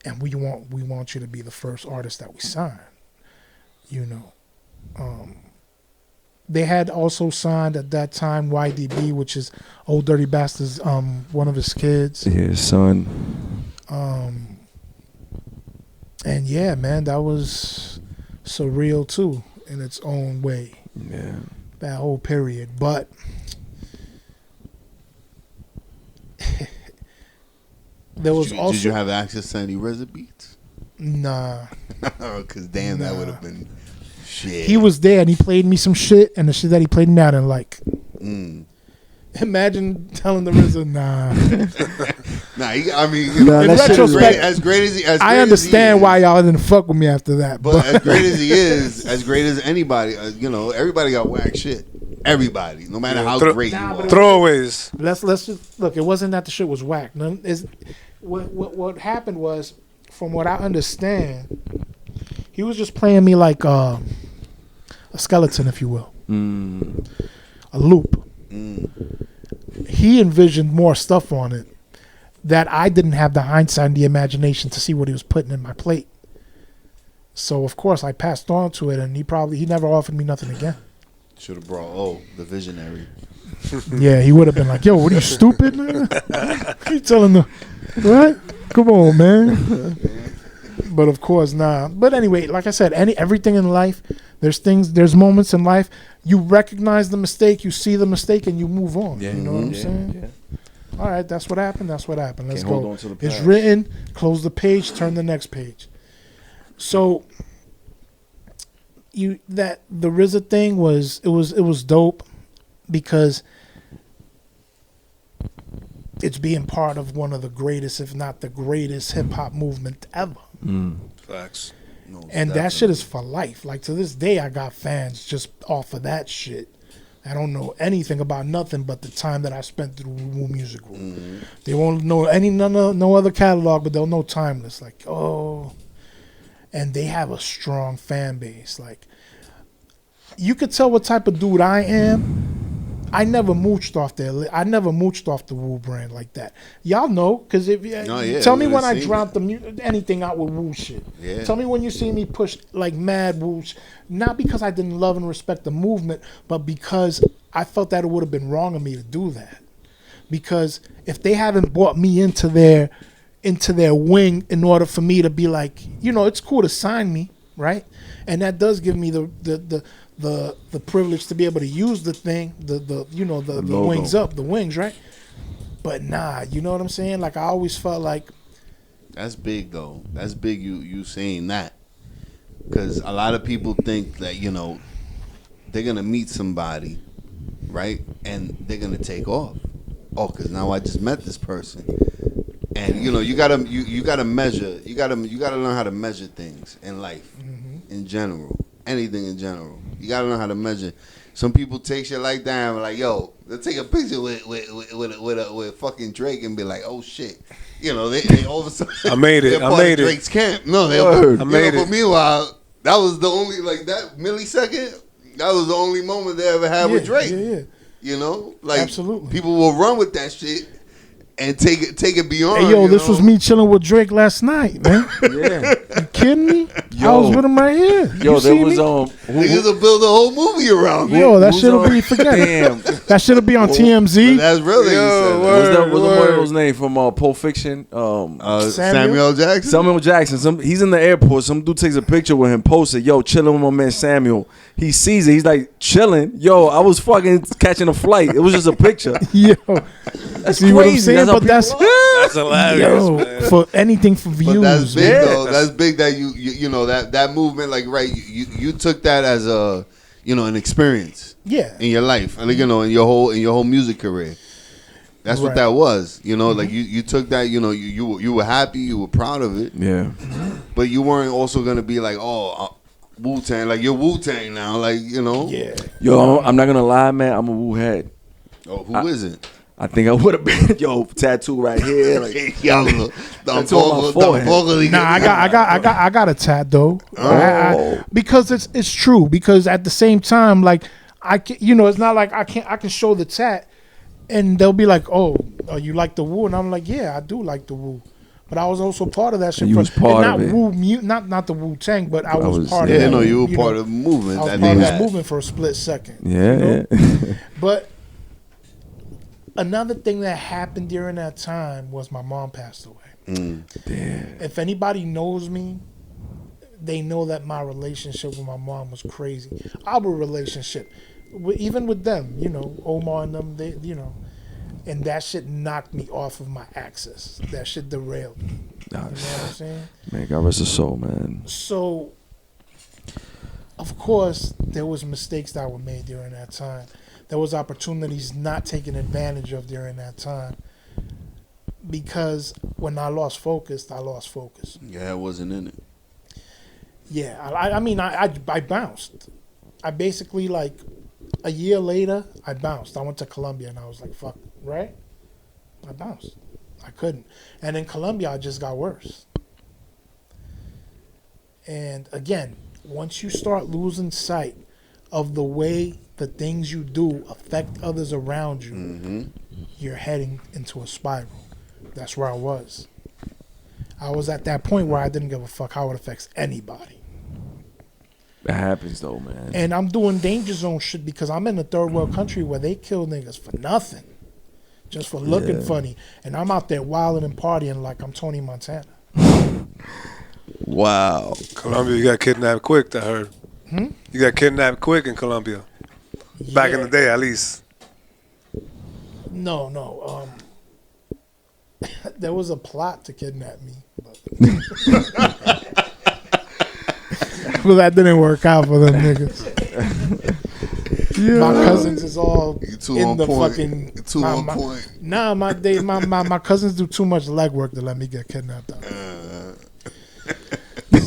and we want you to be the first artist that we sign. They had also signed at that time YDB, which is Old Dirty Bastard's one of his kids. Yeah, son. And yeah, man, that was surreal too in its own way. Yeah. That whole period, but there was also. Did you have access to any RZA beats? Nah. Because damn, that would have been shit. He was there and he played me some shit, and the shit that he played me I didn't like. Imagine telling the RZA, nah. In retrospect, as great as he is, I understand why y'all didn't fuck with me after that. But as great as he is, as great as anybody, everybody got whack shit. Everybody, no matter how great you are. Throwaways. Let's just look. It wasn't that the shit was whack. What happened was, from what I understand, he was just playing me like a skeleton, if you will, a loop. He envisioned more stuff on it that I didn't have the hindsight and the imagination to see what he was putting in my plate. So of course I passed on to it, and he never offered me nothing again. Should have brought the visionary. Yeah, he would have been like, "Yo, what are you, stupid, man? You telling the what? Come on, man." But of course, nah. But anyway, like I said, everything in life, there's moments in life you recognize the mistake, you see the mistake, and you move on. Yeah. You know what I'm saying? Yeah. All right, that's what happened. Let's Can't go. hold on to the It's past. written. Close the page. Turn the next page. So the RZA thing was dope because it's being part of one of the greatest, if not the greatest, hip hop movement ever. Facts. And that shit is for life. Like to this day, I got fans just off of that shit. I don't know anything about nothing but the time that I spent through Wu Music Group. Mm-hmm. They won't know no other catalog, but they'll know Timeless. Like, oh, and they have a strong fan base. Like, you could tell what type of dude I am. I never mooched off I never mooched off the Wu brand like that. Y'all know, because if tell me when I dropped anything out with Wu shit. Yeah. Tell me when you see me push like mad Wu. Not because I didn't love and respect the movement, but because I felt that it would have been wrong of me to do that. Because if they haven't brought me into their wing in order for me to be like, it's cool to sign me, right? And that does give me the privilege to be able to use the thing, the wings up, the wings, right? But nah, you know what I'm saying? Like I always felt like that's big though. That's big. You saying that because a lot of people think that they're gonna meet somebody, right, and they're gonna take off. Oh, because now I just met this person, and you gotta measure. You gotta learn how to measure things in life, in general, anything in general. You gotta learn how to measure. Some people take shit like that and be like, yo, they'll take a picture with fucking Drake and be like, oh shit. They all of a sudden I made it. Drake's camp. No, I made it. But meanwhile, that was the only that millisecond. That was the only moment they ever had with Drake. Yeah. Absolutely. People will run with that shit and take it beyond. Hey, this was me chilling with Drake last night, man. Yeah. You kidding me? I was with him right here. There was niggas will build a whole movie around me. That shit'll be forget. That shit'll be on TMZ. That's really what's the model's name from Pulp Fiction? Samuel Jackson. Samuel Jackson. He's in the airport. Some dude takes a picture with him, posts it. Yo, chilling with my man Samuel. He sees it. He's like chilling. Yo, I was fucking catching a flight. It was just a picture. Yo, that's see crazy. What I'm saying? That's That's hilarious, man. For anything for views. But that's big though. That's big that you that movement, like, right, you took that as a an experience in your life, and in your whole music career. That's what that was. Like you took that. You were happy, you were proud of it. Yeah. But you weren't also gonna be like, Wu-Tang, like you're Wu-Tang now, like Yeah. Yo, I'm not gonna lie, man. I'm a Wu head. Oh, who isn't? I think I would have been tattoo right here, like tattoo on my forehead. Nah, I got a tat though. Because it's true. Because at the same time, like it's not like I can show the tat, and they'll be like, oh, you like the Wu, and I'm like, yeah, I do like the Wu. But I was also part of that shit. You was part of it. Not the Wu-Tang, but I was part of it. Yeah, no, you were part of the movement. I was part of this movement for a split second. Yeah. But another thing that happened during that time was my mom passed away. Damn. If anybody knows me, they know that my relationship with my mom was crazy. Our relationship, even with them, Omar and them, they, and that shit knocked me off of my axis. That shit derailed me. You know what I'm saying? Man, God rest his soul, man. So, of course, there was mistakes that were made during that time. There was opportunities not taken advantage of during that time. Because when I lost focus, I lost focus. Yeah, I wasn't in it. Yeah, I bounced. I basically, like, a year later, I bounced. I went to Colombia, and I was like, fuck, right? I bounced. I couldn't. And in Colombia, I just got worse. And again, once you start losing sight of the way the things you do affect others around you, you're heading into a spiral. That's where I was. I was at that point where I didn't give a fuck how it affects anybody. That happens though, man. And I'm doing danger zone shit because I'm in a third world country where they kill niggas for nothing. Just for looking funny. And I'm out there wilding and partying like I'm Tony Montana. Wow. Colombia, you got kidnapped quick, I heard. You got kidnapped quick in Colombia. Back in the day, at least. No. There was a plot to kidnap me. But that didn't work out for them niggas. My cousins is all in the point. fucking. Too on point. Nah, my cousins do too much legwork to let me get kidnapped out.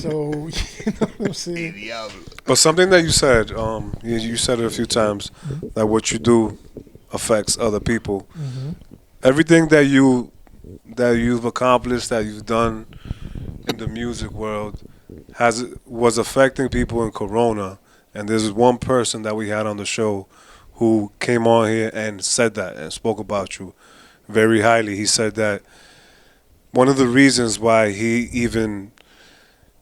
So you know what I'm saying. But something that you said, you said it a few times, that what you do affects other people. Everything that you've accomplished, that you've done in the music world, was affecting people in Corona. And there's one person that we had on the show who came on here and said that and spoke about you very highly. He said that one of the reasons why he even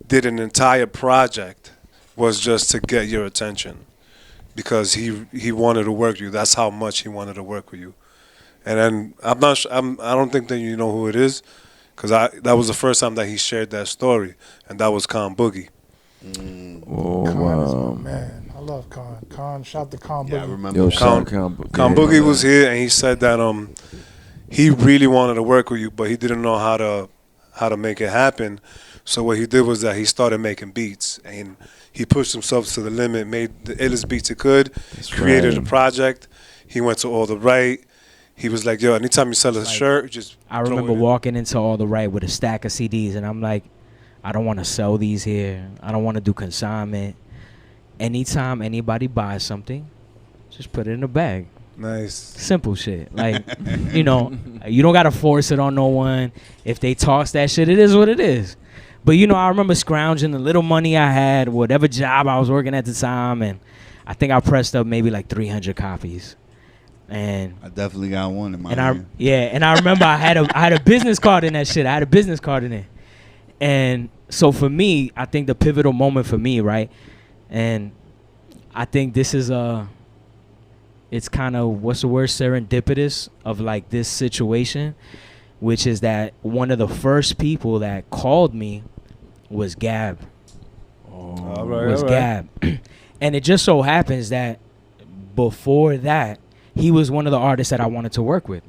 did an entire project was just to get your attention, because he wanted to work with you. That's how much he wanted to work with you. And then I don't think that you know who it is, because that was the first time that he shared that story, and that was Con Boogie. Oh, Con is wow. my man. I love Con. Con, shout to Con Yeah, I Boogie. remember. Yo, that. Con Boogie was here, and he said that he really wanted to work with you, but he didn't know how to make it happen. So what he did was that he started making beats, and he pushed himself to the limit, made the illest beats he could, created a project. He went to All the Right. He was like, yo, anytime you sell a shirt, just I throw remember it in. walking into All the Right with a stack of CDs, and I'm like, I don't want to sell these here. I don't want to do consignment. Anytime anybody buys something, just put it in a bag. Nice. Simple shit. Like, you know, you don't got to force it on no one. If they toss that shit, it is what it is. But, you know, I remember scrounging the little money I had, whatever job I was working at the time, and I think I pressed up maybe like 300 copies. And I definitely got one in my and hand. I remember I had a business card in that shit. I had a business card in it. And so for me, I think the pivotal moment for me, right? And I think this is it's kind of, what's the word, serendipitous of like this situation, which is that one of the first people that called me was Gab. All right. Gab. And it just so happens that before that, he was one of the artists that I wanted to work with.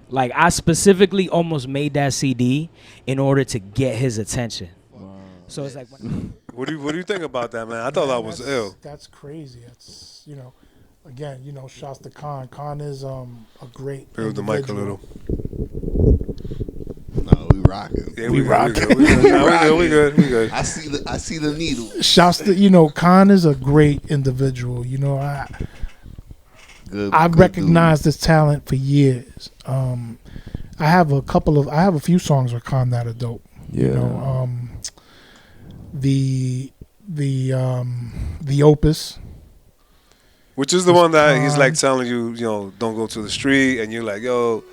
Like, I specifically almost made that CD in order to get his attention. So it's like, What do you think about that, man? I thought that was ill. That's crazy. That's, you know, again, you know, shouts to Con. Con is a great Build the mic a little. No, we rocking. Yeah, We rocking. We good. I see the needle. Shouts to, you know, Con is a great individual. You know, I've recognized this talent for years. I have a few songs with Con that are dope. Yeah. You know, the Opus. Which is the one that he's like telling you, you know, don't go to the street, and you're like, yo,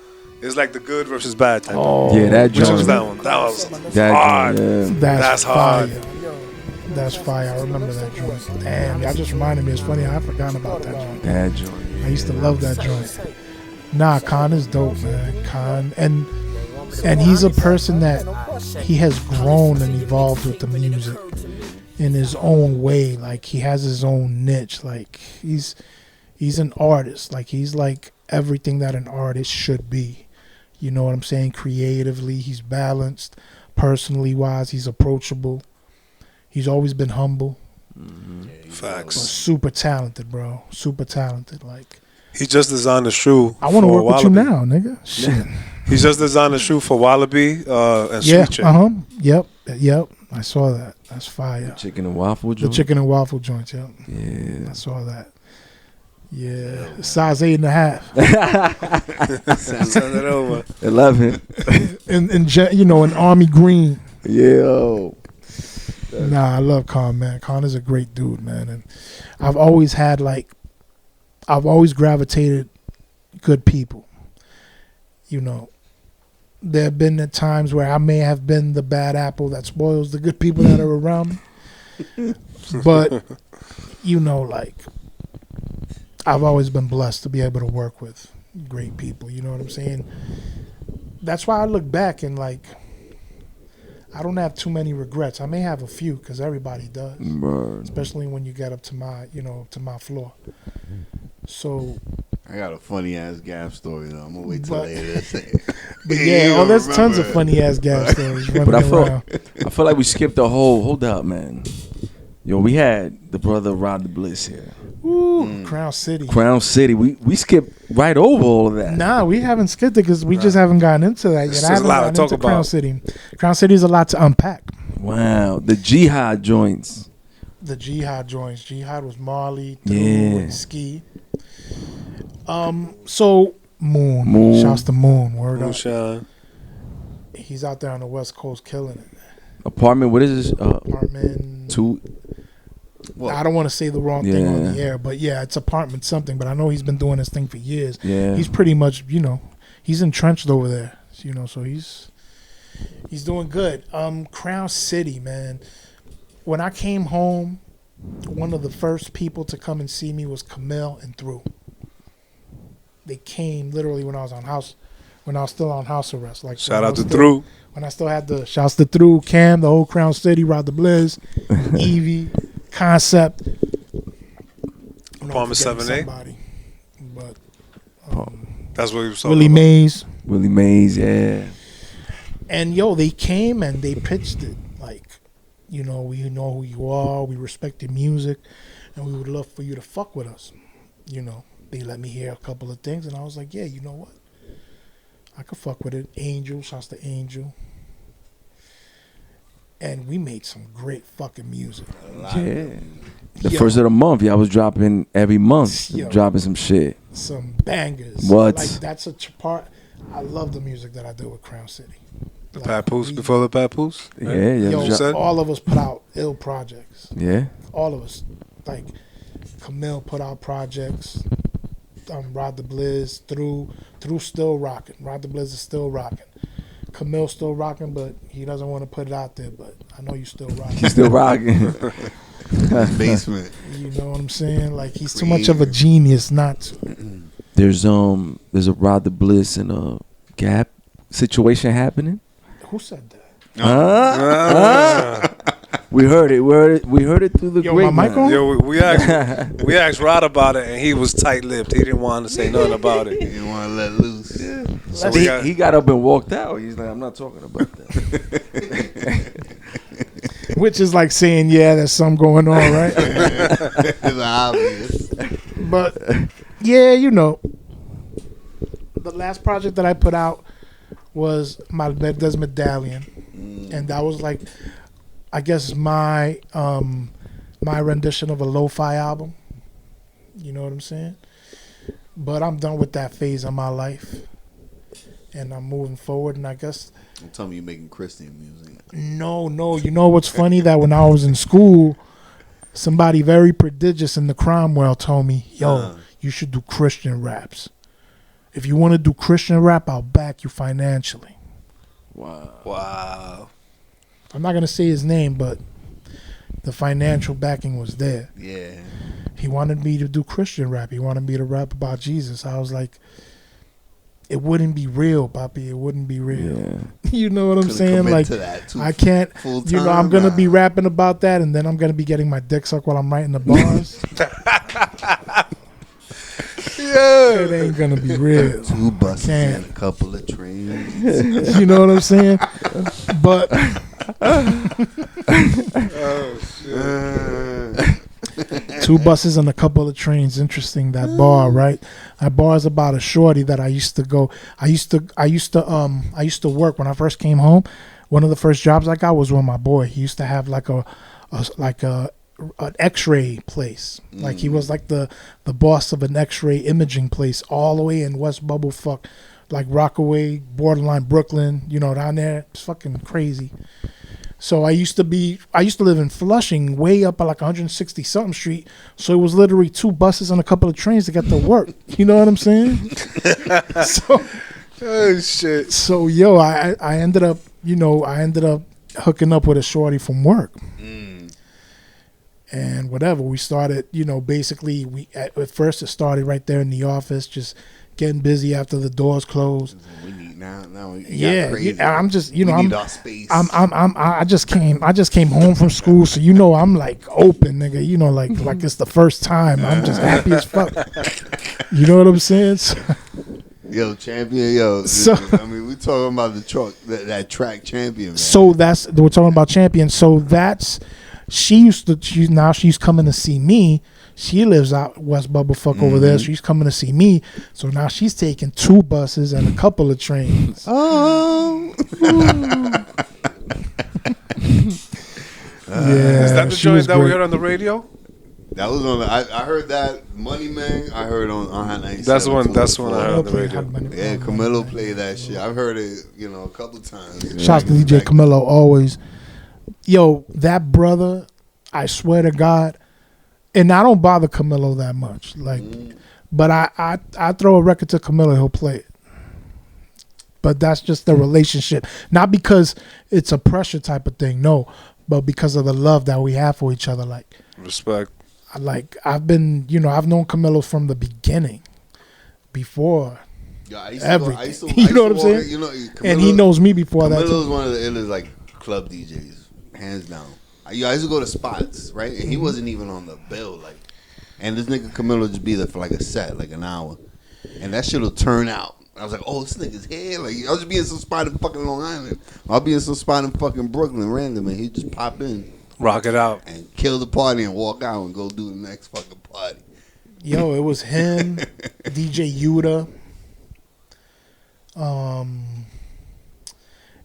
it's like the good versus bad type. Yeah, that Which joint. was that one? That was That hard. joint, yeah. That's hard. fire. That's fire. I remember that joint. Damn, y'all just reminded me. It's funny, I forgot about that joint. That joint. I used to love that joint. Nah, Con is dope, man. Con, and he's a person that he has grown and evolved with the music in his own way. Like, he has his own niche. Like, he's an artist. Like, he's like everything that an artist should be. You know what I'm saying? Creatively, he's balanced. Personally wise, he's approachable. He's always been humble. Facts. Super talented, bro. Super talented. Like, He just designed a shoe. I want to for work with you Wallaby. now, nigga. Shit. He just designed a shoe for Wallaby and Yeah. Sweet Chick. Yep. I saw that. That's fire. Chicken and waffle The joint. chicken and waffle joint. Yep. Yeah. I saw that. Yeah. Size 8.5. Send it over. 11. You know, in army green. Yeah. Nah, I love Con, man. Con is a great dude, man. And I've always gravitated good people. You know, there have been times where I may have been the bad apple that spoils the good people that are around me. But, you know, like, I've always been blessed to be able to work with great people. You know what I'm saying? That's why I look back and, like, I don't have too many regrets. I may have a few, because everybody does. Bro. Especially when you get up to my floor. So, I got a funny ass Gab story though. I'm gonna wait till later to say it. but You yeah, don't there's tons of remember. funny ass Gab stories running But I around. feel like we skipped the whole. Hold up, man. Yo, we had the brother Rod the Bliss here. Ooh, Crown City. Crown City. We skipped right over all of that. Nah, we haven't skipped it because we just haven't gotten into that yet. There's I a haven't lot to gotten talk into Crown about. City. Crown City is a lot to unpack. Wow, the Jihad joints. The Jihad joints. Jihad was Marley, Through, Yeah. and Ski. So Moon. Shouts to Moon. Word up. Moonshine. He's out there on the West Coast killing it. Apartment. What is this? Apartment. 2. I don't want to say the wrong thing on Yeah. the air, but yeah, it's apartment something. But I know he's been doing this thing for years. Yeah. He's pretty much, he's entrenched over there. So he's doing good. Crown City, man. When I came home, one of the first people to come and see me was Camille and Through. They came literally when I was still on house arrest. Like Shout out to Through. When I still had the shouts to Through, Cam, the whole Crown City, Rod the Blizz, Evie, Concept. Apartment 7A. But That's what he was talking Willie about. Mays. Willie Mays, yeah. And they came and they pitched it like, we know who you are, we respect your music, and we would love for you to fuck with us. They let me hear a couple of things, and I was like, yeah, you know what? I could fuck with it. Angel, shouts to Angel. And we made some great fucking music. Yeah. The first of the month, y'all was dropping every month. Yo. Dropping some shit. Some bangers. What? Like, that's a part. I love the music that I do with Crown City. The Papoose, before the Papoose? Yeah, yeah. said? All of us put out ill projects. Yeah. All of us. Like, Camille put out projects. Rod the Blizz, Through still rocking. Rod the Blizz is still rocking. Camille's still rocking, but he doesn't want to put it out there. But I know you still rocking. He's still rocking. Basement. You know what I'm saying? Like, he's too much of a genius not to. There's a Rod the Bliss and a Gap situation happening. Who said that? We heard it. We heard it through the Yo, my mic on? Yo, we asked Rod about it, and he was tight-lipped. He didn't want to say nothing about it. He didn't want to let loose. Yeah. So he got up and walked out. He's like, I'm not talking about that. Which is like saying, yeah, there's something going on, right? It's obvious. But yeah, the last project that I put out was my There's Medallion, and that was like, I guess my rendition of a lo-fi album. You know what I'm saying? But I'm done with that phase of my life, and I'm moving forward. And I guess Don't tell me you're making Christian music. no. You know what's funny? That when I was in school, somebody very prodigious in the crime world told me, "Yo, you should do Christian raps. If you want to do Christian rap, I'll back you financially." Wow. I'm not gonna say his name, but the financial backing was there. Yeah. He wanted me to do Christian rap. He wanted me to rap about Jesus. I was like, it wouldn't be real, Papi. It wouldn't be real. Yeah. You know what I'm Couldn't saying? commit Like, to that too I can't. full-time, I'm gonna be nah. rapping about that, and then I'm gonna be getting my dick sucked while I'm writing the bars. It ain't gonna be real. 2 buses Can't. and a couple of trains. You know what I'm saying? But two buses and a couple of trains. Interesting, that bar, right? That bar is about a shorty that I used to go. I used to work when I first came home. One of the first jobs I got was with my boy. He used to have like an X-ray place. Like, he was like the boss of an X-ray imaging place all the way in West Bubblefuck, like Rockaway, borderline Brooklyn, down there. It's fucking crazy. So I used to live in Flushing, way up at like 160 something street. So it was literally 2 buses and a couple of trains to get to work. You know what I'm saying? Oh shit. So I ended up hooking up with a shorty from work. And whatever, we started, basically at first it started right there in the office, just getting busy after the doors closed. We need now. Yeah, crazy. I'm just, We I'm need our space. I just came home from school, so I'm like open, nigga, like it's the first time. I'm just happy as fuck. You know what I'm saying? Yo, champion, So- we talking about the truck, that track champion, man. So we're talking about champion. So she's coming to see me. She lives out West Bubblefuck over there. She's coming to see me. So now she's taking 2 buses and a couple of trains. Oh. Yeah, Is that the she joint was that we great. heard on the radio? That was on. I heard that Money Man. I heard on Hot 97. That's one. That's too. one I heard on the Played radio. Hot Money- Yeah, Hot Camilo Money, played man. that shit. I've heard it, a couple times. Shouts to DJ Camilo always. Yo, that brother, I swear to God, and I don't bother Camilo that much. Like, but I throw a record to Camilo, he'll play it. But that's just the relationship. Not because it's a pressure type of thing, no, but because of the love that we have for each other. Like, Respect. I've been, I've known Camilo from the beginning, before Yeah, I used everything. I You know what I'm used to saying? walk in, and he knows me before that Camilo's too. one of the illest like club DJs, hands down. I used to go to spots, right? And he wasn't even on the bill, like. And this nigga Camilo just be there for like a set, like an hour, and that shit'll turn out. I was like, oh, this nigga's here. Like, I'll just be in some spot in fucking Long Island. I'll be in some spot in fucking Brooklyn random, and he just pop in Rock it out. and kill the party and walk out and go do the next fucking party. Yo, it was him, DJ Yuta,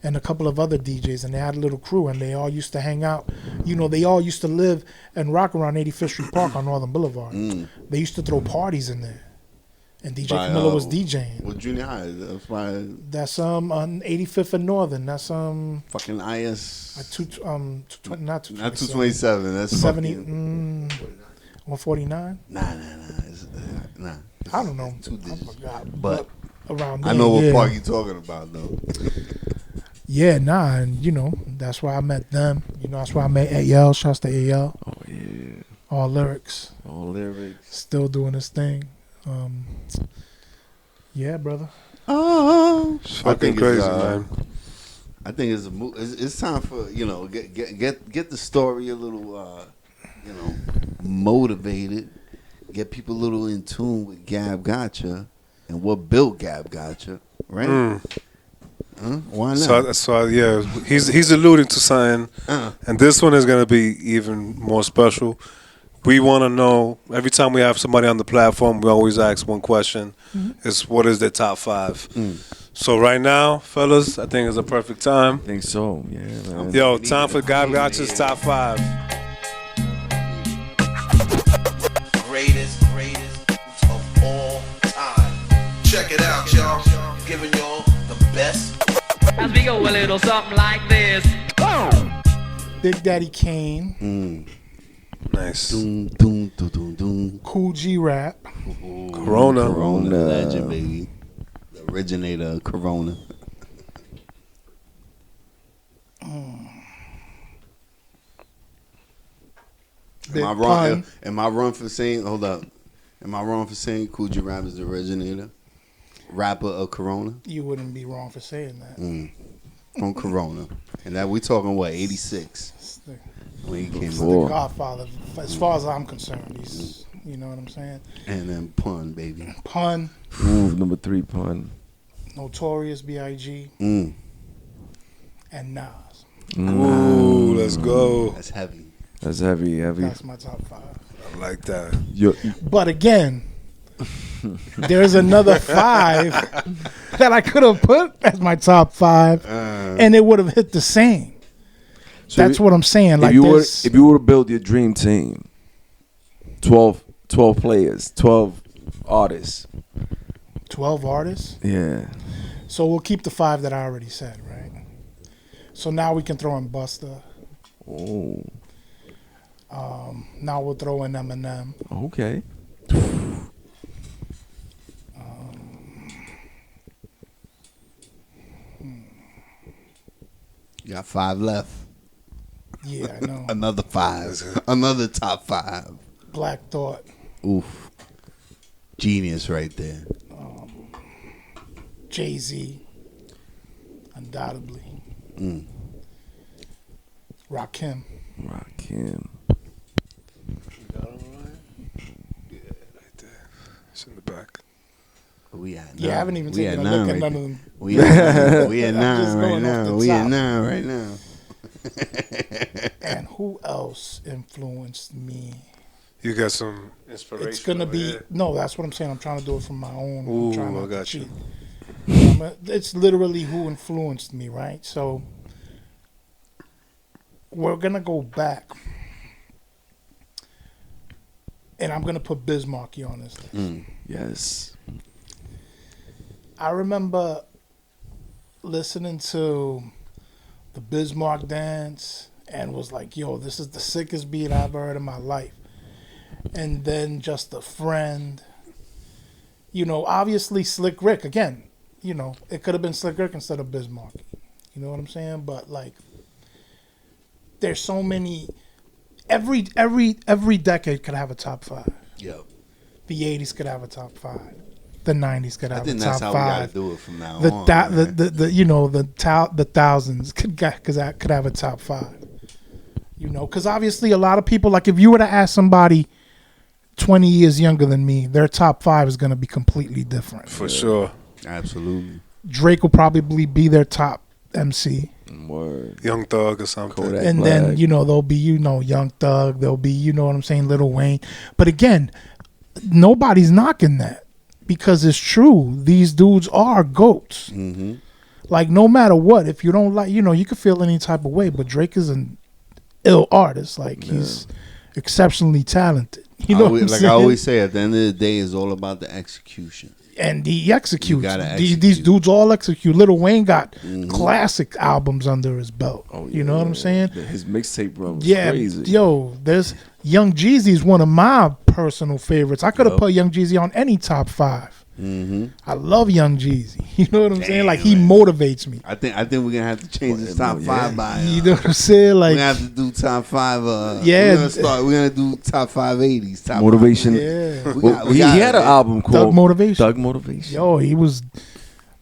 and a couple of other DJs, and they had a little crew, and they all used to hang out. They all used to live and rock around 85th Street Park on Northern Boulevard. They used to throw parties in there, and DJ By, Camilo was DJing. With junior high, that's why That's on 85th and Northern. That's fucking IS. not 227. That's 70, fucking, 149. Nah. Nah. I don't know. Two I digits. forgot. But around I there, know what yeah. park you talking about though. Yeah, and that's where I met them. That's where I met AL. Shouts to AL. Oh yeah. All lyrics. All lyrics. Still doing his thing. Yeah, brother. It's fucking crazy, man. I think it's time for get the story a little motivated, get people a little in tune with Gab Gotcha and what built Gab Gotcha, right? Why not? So yeah, he's alluding to something, and this one is gonna be even more special. We want to know, every time we have somebody on the platform, we always ask one question: is what is their top 5? So right now, fellas, I think it's a perfect time. I think so. Yeah, man. Yo, time for Gab Gotcha's top 5. Greatest of all time. Check it out, y'all. Giving y'all the best. As we go a little something like this. Big Daddy Kane. Nice. Cool G Rap. Corona. Legend, baby. The originator of Corona. Big Am I wrong? Pun. Am I wrong for saying? Hold up. Am I wrong for saying Cool G Rap is the originator, rapper of Corona? You wouldn't be wrong for saying that. From Corona, and that we talking what 86 It's the, when he came it's out. the Godfather, as far as I'm concerned. He's, you know what I'm saying? And then Pun, baby. Pun, Ooh, number 3 pun. Notorious B.I.G. Mm. and Nas. Ooh, let's go. That's heavy. That's heavy. That's my top 5. I like that. But again, there's another 5 that I could have put as my top 5, and it would have hit the same. So That's what I'm saying. Like if you were to build your dream team, 12 players, 12 artists. 12 artists. Yeah. So we'll keep the 5 that I already said, right? So now we can throw in Busta. Oh. Now we'll throw in Eminem. Okay. You got 5 left. Yeah, I know. Another 5. Another top 5. Black Thought. Oof. Genius right there. Jay-Z. Undoubtedly. Rakim. It's in the back. We at 9. Yeah, I haven't even We taken a 9 look at right none there. of them. We at just 9 right going off now. the We at top. 9 right now. And who else influenced me? You got some inspiration. It's gonna over be here. no. That's what I'm saying. I'm trying to do it from my own. Ooh, I'm trying I not to got you. cheat. It's literally who influenced me, right? So we're gonna go back, and I'm gonna put Bismarcky on this list. Yes. I remember listening to the Bismarck dance and was like, yo, this is the sickest beat I've ever heard in my life. And then Just a Friend. You know, obviously Slick Rick, again, you know, it could have been Slick Rick instead of Bismarcky. You know what I'm saying? But like, there's so many, every decade could have a top 5. Yep. The 80s could have a top 5. The 90s could have a top 5. I think that's how we gotta do it from now on. The you know, the thousands could have a top 5. You know, because obviously a lot of people, like if you were to ask somebody 20 years younger than me, their top 5 is going to be completely different. For sure. Absolutely. Drake will probably be their top MC. Word. Young Thug or something. Kodak And Black. then, you know, there'll be, you know, Young Thug. There'll be, you know what I'm saying, Lil Wayne. But again, nobody's knocking that because it's true. These dudes are GOATs. Mm-hmm. Like, no matter what, if you don't like, you know, you could feel any type of way, but Drake is an ill artist. Like, he's exceptionally talented. You know what I'm saying? I always say, at the end of the day, it's all about the execution. And he executes. You gotta execute. These dudes all execute. Lil Wayne got classic albums under his belt. Oh, You know what I'm saying? His mixtape run was Yeah, crazy. yo, there's Young Jeezy's one of my personal favorites. I could have put Young Jeezy on any top 5. Mm-hmm. I love Young Jeezy. You know what I'm saying? Like, he motivates me. I think we're gonna have to change this top 5 by. You know what I'm saying? Like, we're gonna have to do top 5. Yeah. We're gonna do top 5 80s. Top Motivation. 5. yeah. He had an album called Thug Motivation. Thug Motivation. Yo, he was.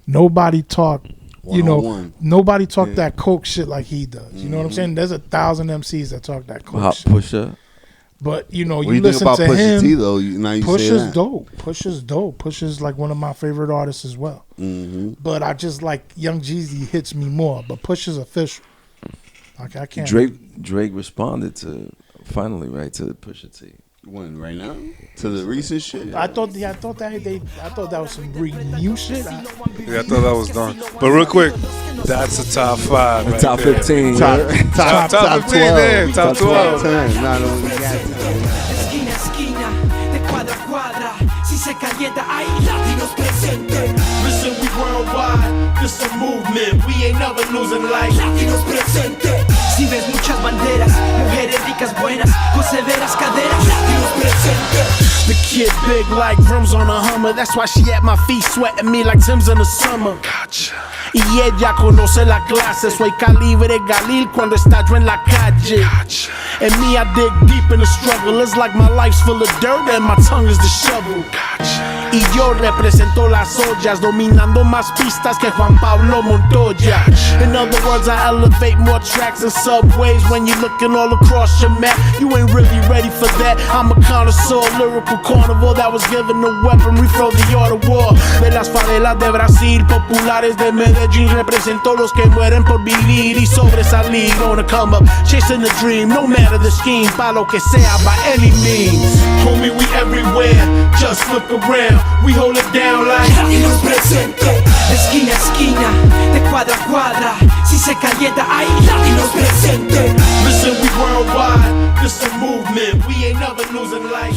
Nobody talked. You know, 101. nobody talk that coke shit like he does. You know what I'm saying? There's 1,000 MCs that talk that coke Hot shit. Pusher. But you know, What you do you think listen about to Pusha him. T though? Now you say Pusha's that. dope. Pusha's dope. Pusha's like one of my favorite artists as well. Mm-hmm. But I just like Young Jeezy hits me more. But Pusha's official. Like, I can't. Drake responded to finally to Pusha T. When right now to the recent shit. I thought that was some new shit. Yeah, I thought that was done. But real quick, that's a top 5. The right top there. 15. Top 15 there. Top 12. Not only got Esquina a esquina, de cuadra a cuadra. Si se calienta, hay latinos presentes. Listen, we worldwide, this a movement. We ain't never losing like latinos presentes. Si ves muchas banderas, mujeres ricas buenas, con severas caderas, latinos presentes. The kid big like rims on a Hummer. That's why she at my feet sweating me like Tim's in the summer. Gotcha. Y ella conoce la clase. Soy calibre Galil cuando estallo en la calle. Gotcha. And me, I dig deep in the struggle. It's like my life's full of dirt and my tongue is the shovel. Gotcha. Y yo represento las ollas, dominando más pistas que Juan Pablo Montoya. In other words, I elevate more tracks and subways. When you're looking all across your map, you ain't really ready for that. I'm a connoisseur, lyrical carnivore that was given the weaponry for the art of war. De las favelas de Brasil, populares de Medellín, represento los que mueren por vivir y sobresalir. Gonna come up, chasing the dream, no matter the scheme, pa' lo que sea, by any means. Homie, we everywhere, just look around. We hold it down like latinos presentes. De esquina a esquina, de cuadra a cuadra. Si se calienta, hay latinos presentes. Listen, we worldwide, this a movement. We ain't never losing like